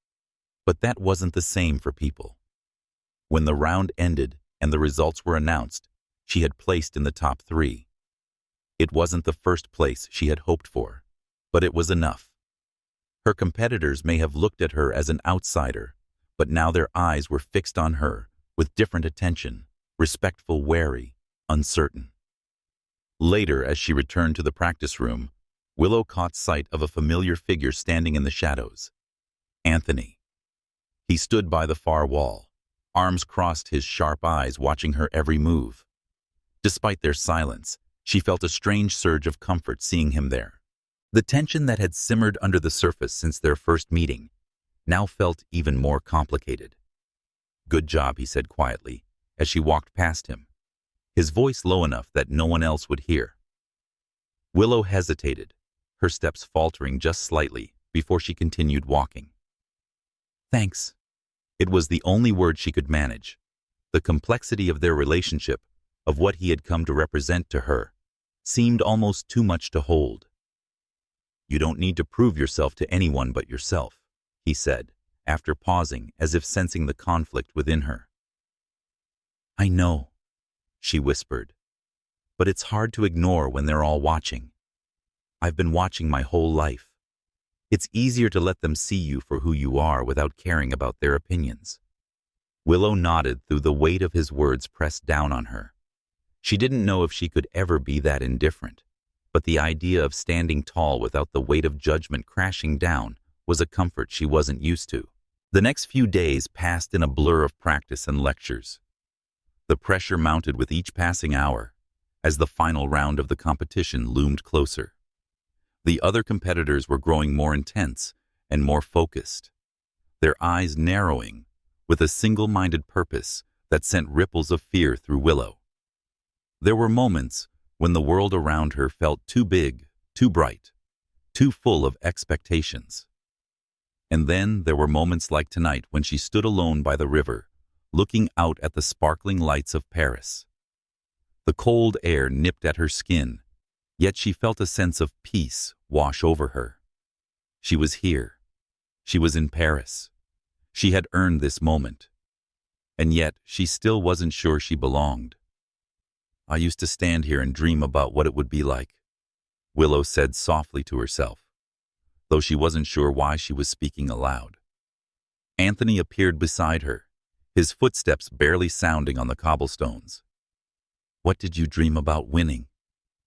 But that wasn't the same for people. When the round ended and the results were announced, she had placed in the top 3. It wasn't the first place she had hoped for, but it was enough. Her competitors may have looked at her as an outsider, but now their eyes were fixed on her with different attention, respectful, wary, uncertain. Later, as she returned to the practice room, Willow caught sight of a familiar figure standing in the shadows. Anthony. He stood by the far wall, arms crossed, his sharp eyes watching her every move. Despite their silence, she felt a strange surge of comfort seeing him there. The tension that had simmered under the surface since their first meeting now felt even more complicated. "Good job," he said quietly, as she walked past him, his voice low enough that no one else would hear. Willow hesitated, her steps faltering just slightly before she continued walking. "Thanks." It was the only word she could manage. The complexity of their relationship, of what he had come to represent to her, seemed almost too much to hold. "You don't need to prove yourself to anyone but yourself," he said, after pausing as if sensing the conflict within her. "I know," she whispered, "but it's hard to ignore when they're all watching. I've been watching my whole life. It's easier to let them see you for who you are without caring about their opinions." Willow nodded through the weight of his words pressed down on her. She didn't know if she could ever be that indifferent, but the idea of standing tall without the weight of judgment crashing down was a comfort she wasn't used to. The next few days passed in a blur of practice and lectures. The pressure mounted with each passing hour as the final round of the competition loomed closer. The other competitors were growing more intense and more focused, their eyes narrowing with a single-minded purpose that sent ripples of fear through Willow. There were moments when the world around her felt too big, too bright, too full of expectations. And then there were moments like tonight when she stood alone by the river, looking out at the sparkling lights of Paris. The cold air nipped at her skin, yet she felt a sense of peace wash over her. She was here. She was in Paris. She had earned this moment. And yet she still wasn't sure she belonged. "I used to stand here and dream about what it would be like," Willow said softly to herself, though she wasn't sure why she was speaking aloud. Anthony appeared beside her, his footsteps barely sounding on the cobblestones. "What did you dream about winning?"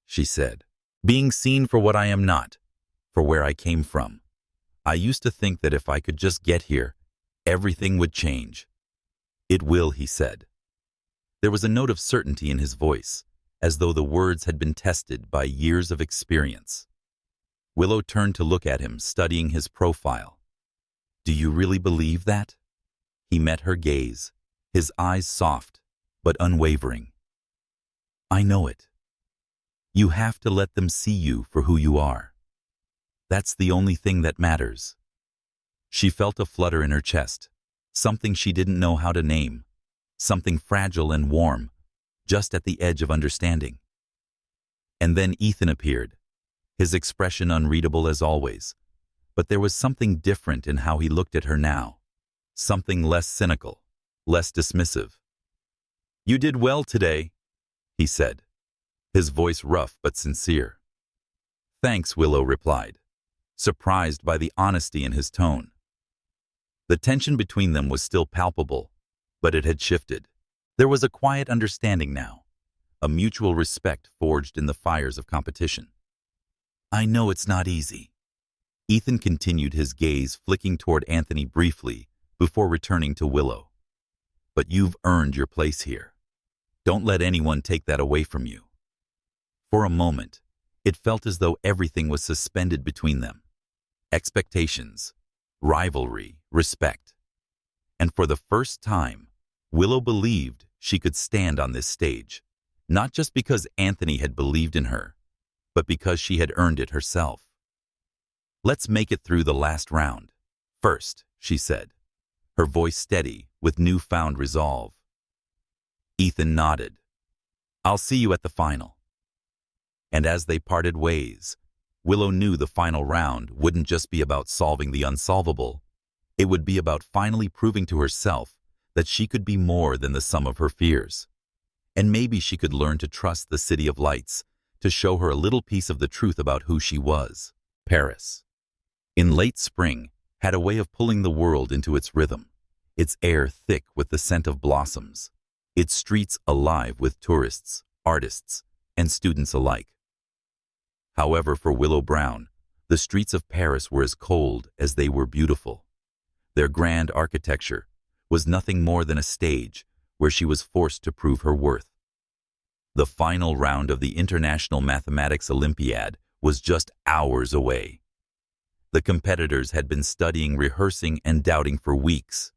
she said. "Being seen for what I am not, for where I came from. I used to think that if I could just get here, everything would change." "It will," he said. There was a note of certainty in his voice, as though the words had been tested by years of experience. Willow turned to look at him, studying his profile. "Do you really believe that?" He met her gaze, his eyes soft, but unwavering. "I know it. You have to let them see you for who you are. That's the only thing that matters." She felt a flutter in her chest, something she didn't know how to name, something fragile and warm, just at the edge of understanding. And then Ethan appeared, his expression unreadable as always, but there was something different in how he looked at her now, something less cynical, less dismissive. "You did well today," he said, his voice rough but sincere. "Thanks," Willow replied, surprised by the honesty in his tone. The tension between them was still palpable, but it had shifted. There was a quiet understanding now, a mutual respect forged in the fires of competition. "I know it's not easy." Ethan continued, his gaze flicking toward Anthony briefly before returning to Willow. "But you've earned your place here. Don't let anyone take that away from you." For a moment, it felt as though everything was suspended between them. Expectations, rivalry, respect. And for the first time, Willow believed she could stand on this stage, not just because Anthony had believed in her, but because she had earned it herself. "Let's make it through the last round first," she said, her voice steady with newfound resolve. Ethan nodded. "I'll see you at the final." And as they parted ways, Willow knew the final round wouldn't just be about solving the unsolvable. It would be about finally proving to herself that she could be more than the sum of her fears. And maybe she could learn to trust the City of Lights to show her a little piece of the truth about who she was. Paris, in late spring, had a way of pulling the world into its rhythm, its air thick with the scent of blossoms, its streets alive with tourists, artists, and students alike. However, for Willow Brown, the streets of Paris were as cold as they were beautiful. Their grand architecture was nothing more than a stage where she was forced to prove her worth. The final round of the International Mathematics Olympiad was just hours away. The competitors had been studying, rehearsing, and doubting for weeks.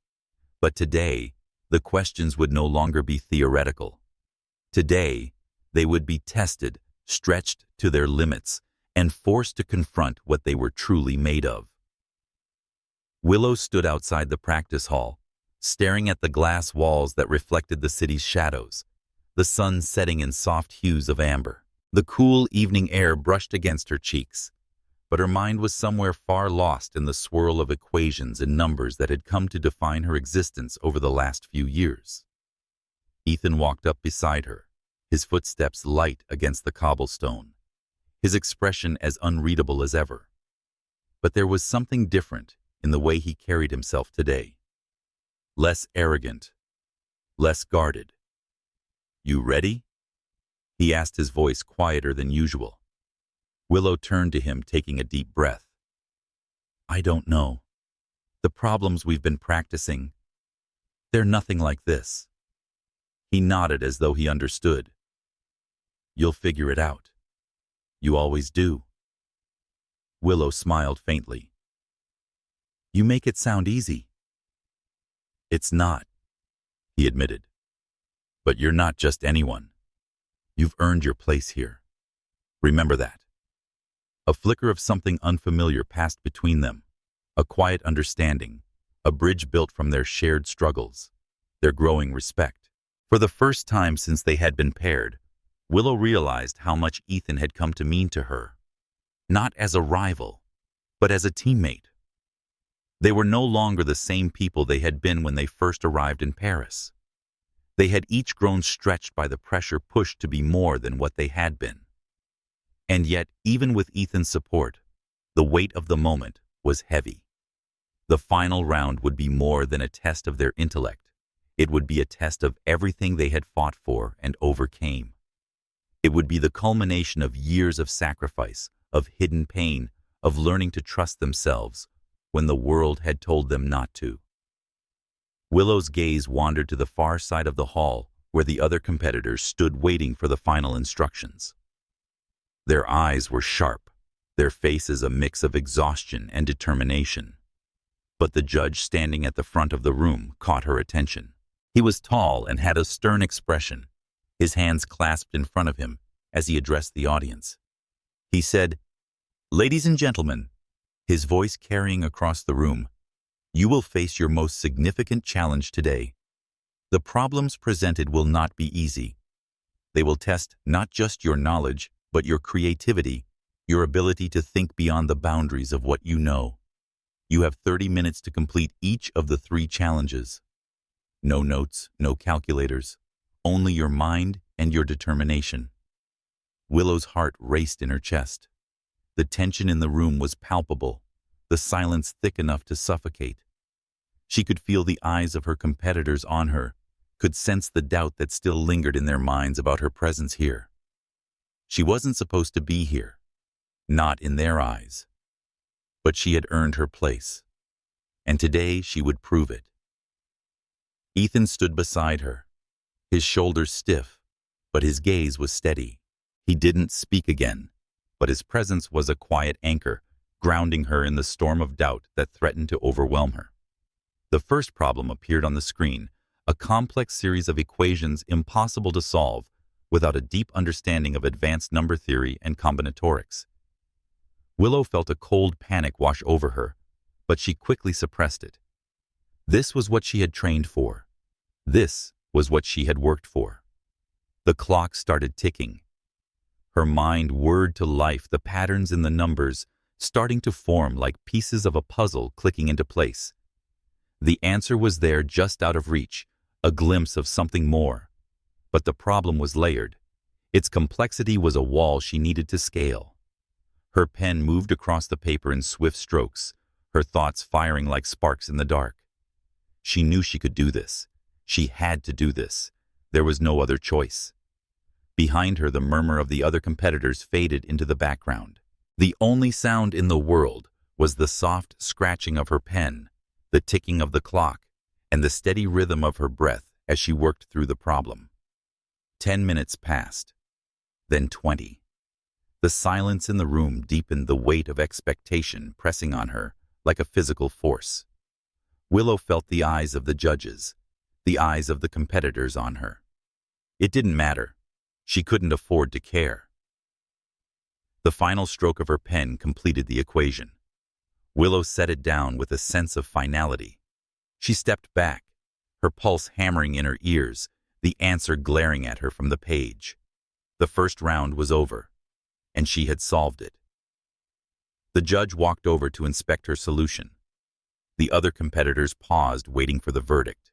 But today, the questions would no longer be theoretical. Today, they would be tested, stretched to their limits, and forced to confront what they were truly made of. Willow stood outside the practice hall, staring at the glass walls that reflected the city's shadows, the sun setting in soft hues of amber. The cool evening air brushed against her cheeks, but her mind was somewhere far lost in the swirl of equations and numbers that had come to define her existence over the last few years. Ethan walked up beside her, his footsteps light against the cobblestone, his expression as unreadable as ever. But there was something different in the way he carried himself today. Less arrogant, less guarded. "You ready?" he asked, his voice quieter than usual. Willow turned to him, taking a deep breath. "I don't know. The problems we've been practicing, they're nothing like this." He nodded as though he understood. "You'll figure it out. You always do." Willow smiled faintly. "You make it sound easy." "It's not," he admitted. "But you're not just anyone. You've earned your place here. Remember that." A flicker of something unfamiliar passed between them, a quiet understanding, a bridge built from their shared struggles, their growing respect. For the first time since they had been paired, Willow realized how much Ethan had come to mean to her, not as a rival, but as a teammate. They were no longer the same people they had been when they first arrived in Paris. They had each grown stretched by the pressure pushed to be more than what they had been. And yet, even with Ethan's support, the weight of the moment was heavy. The final round would be more than a test of their intellect. It would be a test of everything they had fought for and overcame. It would be the culmination of years of sacrifice, of hidden pain, of learning to trust themselves when the world had told them not to. Willow's gaze wandered to the far side of the hall where the other competitors stood waiting for the final instructions. Their eyes were sharp, their faces a mix of exhaustion and determination. But the judge standing at the front of the room caught her attention. He was tall and had a stern expression, his hands clasped in front of him as he addressed the audience. He said, "Ladies and gentlemen," his voice carrying across the room, "you will face your most significant challenge today. The problems presented will not be easy. They will test not just your knowledge, but your creativity, your ability to think beyond the boundaries of what you know. You have 30 minutes to complete each of the 3 challenges. No notes, no calculators, only your mind and your determination." Willow's heart raced in her chest. The tension in the room was palpable, the silence thick enough to suffocate. She could feel the eyes of her competitors on her, could sense the doubt that still lingered in their minds about her presence here. She wasn't supposed to be here, not in their eyes. But she had earned her place, and today she would prove it. Ethan stood beside her, his shoulders stiff, but his gaze was steady. He didn't speak again, but his presence was a quiet anchor, grounding her in the storm of doubt that threatened to overwhelm her. The first problem appeared on the screen, a complex series of equations impossible to solve without a deep understanding of advanced number theory and combinatorics. Willow felt a cold panic wash over her, but she quickly suppressed it. This was what she had trained for. This was what she had worked for. The clock started ticking. Her mind whirred to life, the patterns in the numbers starting to form like pieces of a puzzle clicking into place. The answer was there, just out of reach, a glimpse of something more. But the problem was layered. Its complexity was a wall she needed to scale. Her pen moved across the paper in swift strokes, her thoughts firing like sparks in the dark. She knew she could do this. She had to do this. There was no other choice. Behind her, the murmur of the other competitors faded into the background. The only sound in the world was the soft scratching of her pen, the ticking of the clock, and the steady rhythm of her breath as she worked through the problem. 10 minutes passed, then 20. The silence in the room deepened, the weight of expectation pressing on her like a physical force. Willow felt the eyes of the judges, the eyes of the competitors on her. It didn't matter. She couldn't afford to care. The final stroke of her pen completed the equation. Willow set it down with a sense of finality. She stepped back, her pulse hammering in her ears, the answer glaring at her from the page. The first round was over, and she had solved it. The judge walked over to inspect her solution. The other competitors paused, waiting for the verdict.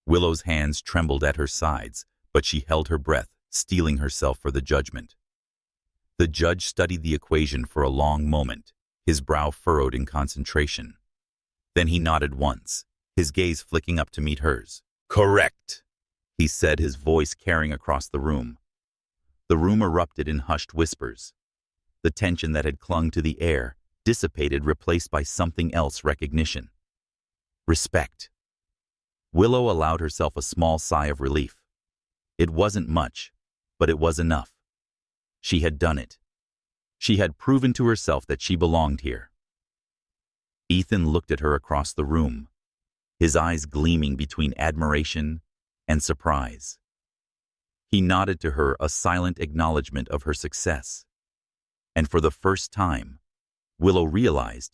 Willow's hands trembled at her sides, but she held her breath, steeling herself for the judgment. The judge studied the equation for a long moment, his brow furrowed in concentration. Then he nodded once, his gaze flicking up to meet hers. "Correct," he said, his voice carrying across the room. The room erupted in hushed whispers. The tension that had clung to the air dissipated, replaced by something else: recognition. Respect. Willow allowed herself a small sigh of relief. It wasn't much, but it was enough. She had done it. She had proven to herself that she belonged here. Ethan looked at her across the room, his eyes gleaming between admiration and surprise. He nodded to her, a silent acknowledgement of her success. And for the first time, Willow realized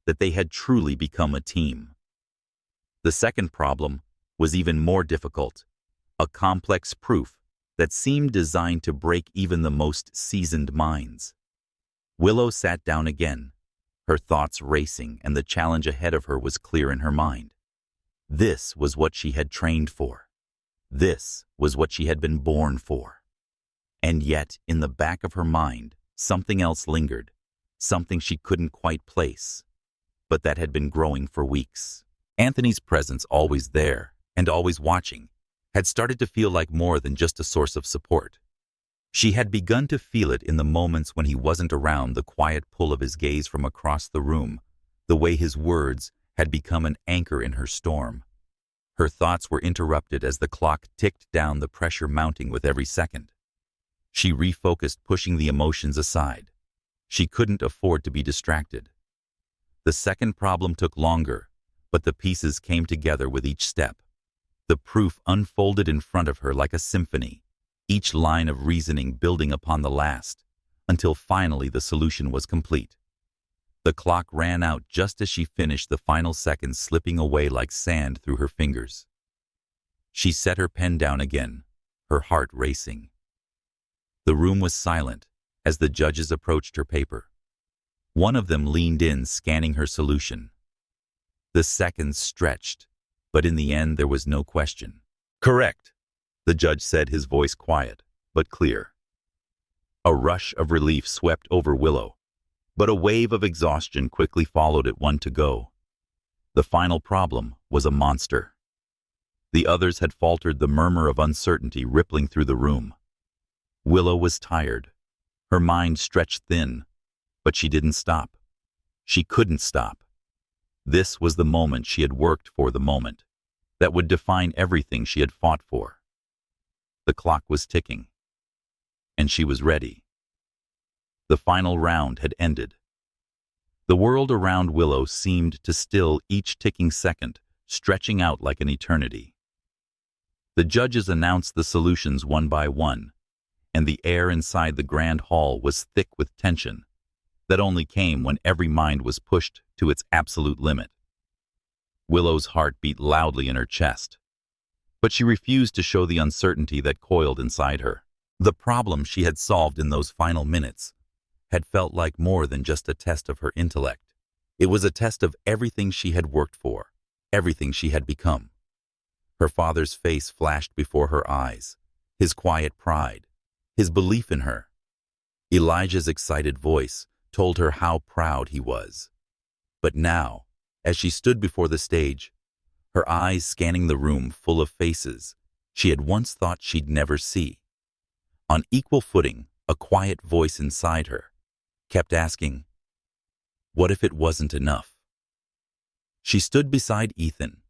that they had truly become a team. The second problem was even more difficult, a complex proof that seemed designed to break even the most seasoned minds. Willow sat down again, her thoughts racing, and the challenge ahead of her was clear in her mind. This was what she had trained for. This was what she had been born for. And yet, in the back of her mind, something else lingered, something she couldn't quite place. but that had been growing for weeks. Anthony's presence, always there and always watching, had started to feel like more than just a source of support. She had begun to feel it in the moments when he wasn't around, the quiet pull of his gaze from across the room, the way his words had become an anchor in her storm. Her thoughts were interrupted as the clock ticked down, the pressure mounting with every second. She refocused, pushing the emotions aside. She couldn't afford to be distracted. The second problem took longer, but the pieces came together with each step. The proof unfolded in front of her like a symphony, each line of reasoning building upon the last, until finally the solution was complete. The clock ran out just as she finished, the final seconds slipping away like sand through her fingers. She set her pen down again, her heart racing. The room was silent as the judges approached her paper. One of them leaned in, scanning her solution. The seconds stretched, but in the end there was no question. "Correct," the judge said, his voice quiet but clear. A rush of relief swept over Willow, but a wave of exhaustion quickly followed it. One to go. The final problem was a monster. The others had faltered, the murmur of uncertainty rippling through the room. Willow was tired, her mind stretched thin, but she didn't stop. She couldn't stop. This was the moment she had worked for, the moment that would define everything she had fought for. The clock was ticking, and she was ready. The final round had ended. The world around Willow seemed to still, each ticking second stretching out like an eternity. The judges announced the solutions one by one, and the air inside the grand hall was thick with tension that only came when every mind was pushed to its absolute limit. Willow's heart beat loudly in her chest, but she refused to show the uncertainty that coiled inside her. The problem she had solved in those final minutes had felt like more than just a test of her intellect. It was a test of everything she had worked for, everything she had become. Her father's face flashed before her eyes, his quiet pride, his belief in her. Elijah's excited voice told her how proud he was. But now, as she stood before the stage, her eyes scanning the room full of faces she had once thought she'd never see, on equal footing, a quiet voice inside her kept asking, what if it wasn't enough? She stood beside Ethan,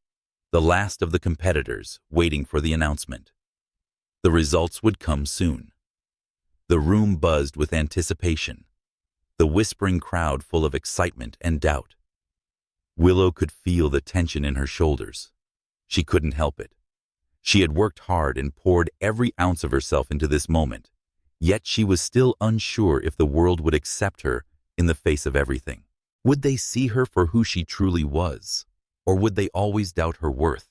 the last of the competitors, waiting for the announcement. The results would come soon. The room buzzed with anticipation, the whispering crowd full of excitement and doubt. Willow could feel the tension in her shoulders. She couldn't help it. She had worked hard and poured every ounce of herself into this moment, yet she was still unsure if the world would accept her in the face of everything. Would they see her for who she truly was, or would they always doubt her worth?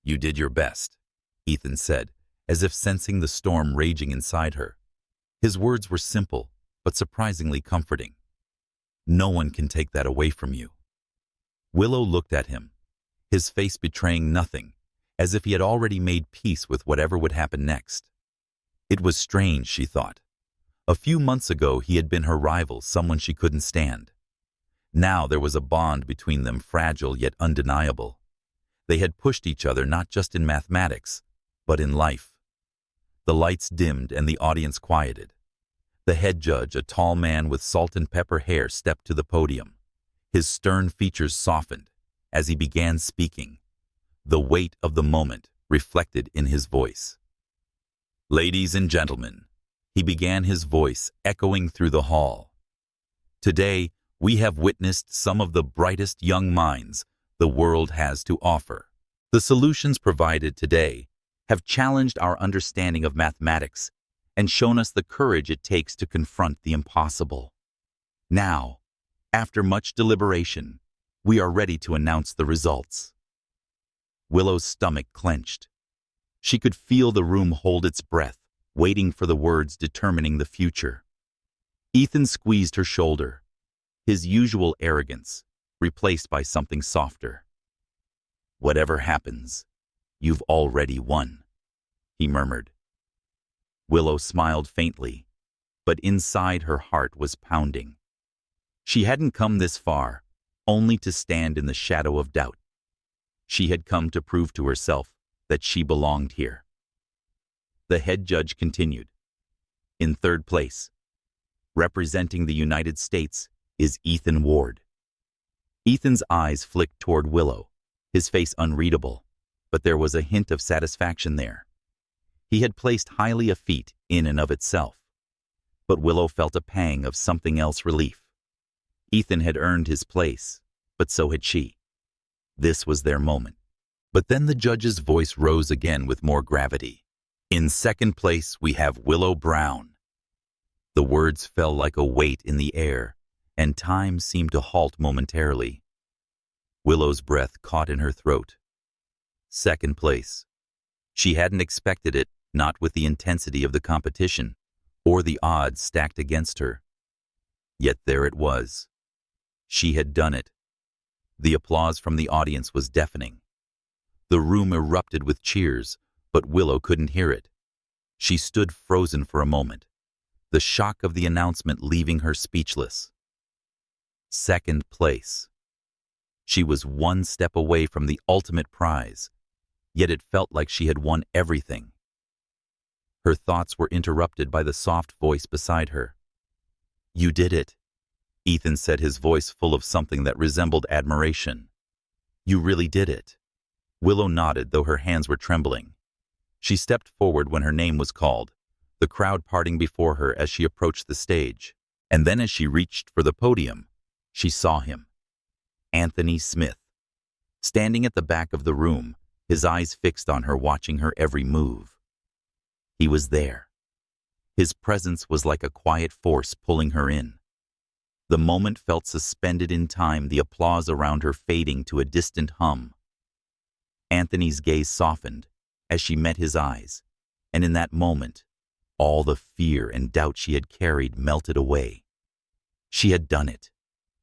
"You did your best," Ethan said, as if sensing the storm raging inside her. His words were simple, but surprisingly comforting. "No one can take that away from you." Willow looked at him, his face betraying nothing, as if he had already made peace with whatever would happen next. It was strange, she thought. A few months ago he had been her rival, someone she couldn't stand. Now there was a bond between them, fragile yet undeniable. They had pushed each other not just in mathematics, but in life. The lights dimmed and the audience quieted. The head judge, a tall man with salt and pepper hair, stepped to the podium. His stern features softened as he began speaking, the weight of the moment reflected in his voice. "Ladies and gentlemen," he began, his voice echoing through the hall. "Today, we have witnessed some of the brightest young minds the world has to offer. The solutions provided today have challenged our understanding of mathematics and shown us the courage it takes to confront the impossible. Now, after much deliberation, we are ready to announce the results." Willow's stomach clenched. She could feel the room hold its breath, waiting for the words determining the future. Ethan squeezed her shoulder, his usual arrogance replaced by something softer. "Whatever happens, you've already won," he murmured. Willow smiled faintly, but inside her heart was pounding. She hadn't come this far, only to stand in the shadow of doubt. She had come to prove to herself that she belonged here. The head judge continued. In third place, representing the United States, is Ethan Ward. Ethan's eyes flicked toward Willow, his face unreadable, but there was a hint of satisfaction there. He had placed highly a feat in and of itself, but Willow felt a pang of something else relief. Ethan had earned his place, but so had she. This was their moment. But then the judge's voice rose again with more gravity. In second place, we have Willow Brown. The words fell like a weight in the air, and time seemed to halt momentarily. Willow's breath caught in her throat. Second place. She hadn't expected it, not with the intensity of the competition, or the odds stacked against her. Yet there it was. She had done it. The applause from the audience was deafening. The room erupted with cheers, but Willow couldn't hear it. She stood frozen for a moment, the shock of the announcement leaving her speechless. Second place. She was one step away from the ultimate prize, yet it felt like she had won everything. Her thoughts were interrupted by the soft voice beside her. You did it, Ethan said, his voice full of something that resembled admiration. You really did it. Willow nodded, though her hands were trembling. She stepped forward when her name was called, the crowd parting before her as she approached the stage. And then as she reached for the podium, she saw him. Anthony Smith. Standing at the back of the room, his eyes fixed on her, watching her every move. He was there. His presence was like a quiet force pulling her in. The moment felt suspended in time, the applause around her fading to a distant hum. Anthony's gaze softened as she met his eyes, and in that moment, all the fear and doubt she had carried melted away. She had done it.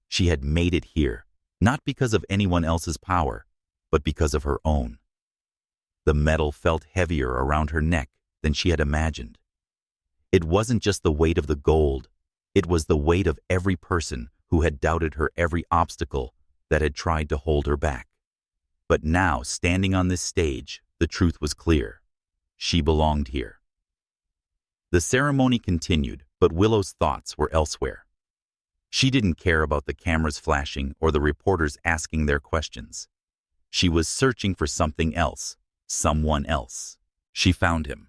She had made it here, not because of anyone else's power, but because of her own. The medal felt heavier around her neck than she had imagined. It wasn't just the weight of the gold, it was the weight of every person who had doubted her, every obstacle that had tried to hold her back. But now, standing on this stage, the truth was clear. She belonged here. The ceremony continued, but Willow's thoughts were elsewhere. She didn't care about the cameras flashing or the reporters asking their questions. She was searching for something else, someone else. She found him.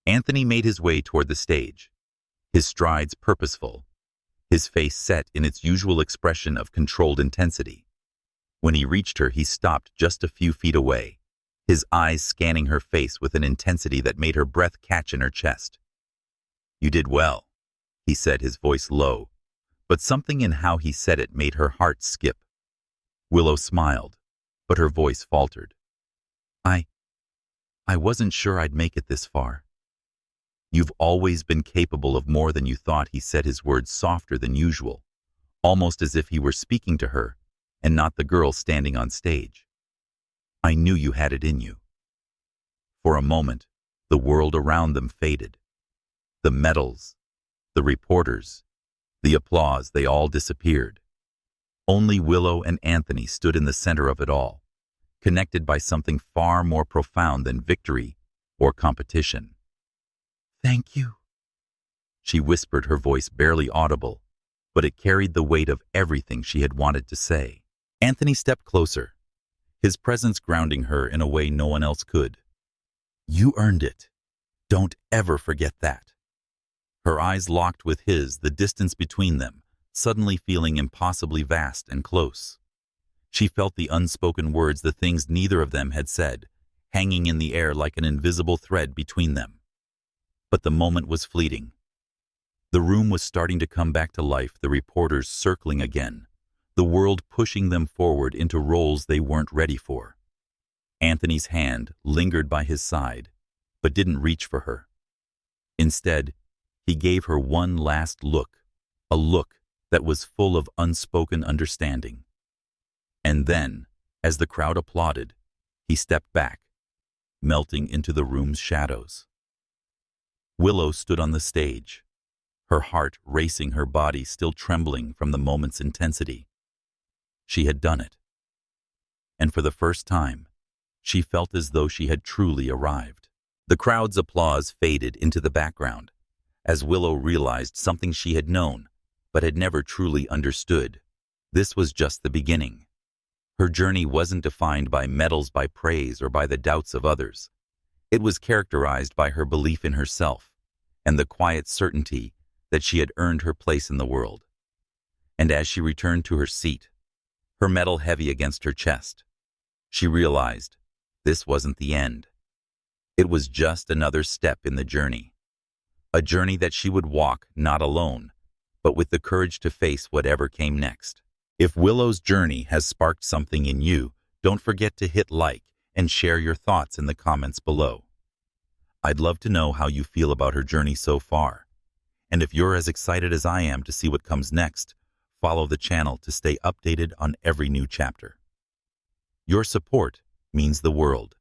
Anthony made his way toward the stage, his strides purposeful, his face set in its usual expression of controlled intensity. When he reached her, he stopped just a few feet away, his eyes scanning her face with an intensity that made her breath catch in her chest. You did well, he said, his voice low, but something in how he said it made her heart skip. Willow smiled, but her voice faltered. I wasn't sure I'd make it this far. You've always been capable of more than you thought, he said, his words softer than usual, almost as if he were speaking to her and not the girl standing on stage. I knew you had it in you. For a moment, the world around them faded. The medals, the reporters, the applause, they all disappeared. Only Willow and Anthony stood in the center of it all, connected by something far more profound than victory or competition. Thank you, she whispered, her voice barely audible, but it carried the weight of everything she had wanted to say. Anthony stepped closer, his presence grounding her in a way no one else could. You earned it. Don't ever forget that. Her eyes locked with his, the distance between them suddenly feeling impossibly vast and close. She felt the unspoken words, the things neither of them had said, hanging in the air like an invisible thread between them. But the moment was fleeting. The room was starting to come back to life, the reporters circling again, the world pushing them forward into roles they weren't ready for. Anthony's hand lingered by his side, but didn't reach for her. Instead, he gave her one last look, a look that was full of unspoken understanding. And then, as the crowd applauded, he stepped back, melting into the room's shadows. Willow stood on the stage, her heart racing, her body still trembling from the moment's intensity. She had done it. And for the first time, she felt as though she had truly arrived. The crowd's applause faded into the background as Willow realized something she had known but had never truly understood. This was just the beginning. Her journey wasn't defined by medals, by praise, or by the doubts of others. It was characterized by her belief in herself and the quiet certainty that she had earned her place in the world. And as she returned to her seat, her medal heavy against her chest, she realized this wasn't the end. It was just another step in the journey. A journey that she would walk not alone, but with the courage to face whatever came next. If Willow's journey has sparked something in you, don't forget to hit like and share your thoughts in the comments below. I'd love to know how you feel about her journey so far. And if you're as excited as I am to see what comes next, follow the channel to stay updated on every new chapter. Your support means the world.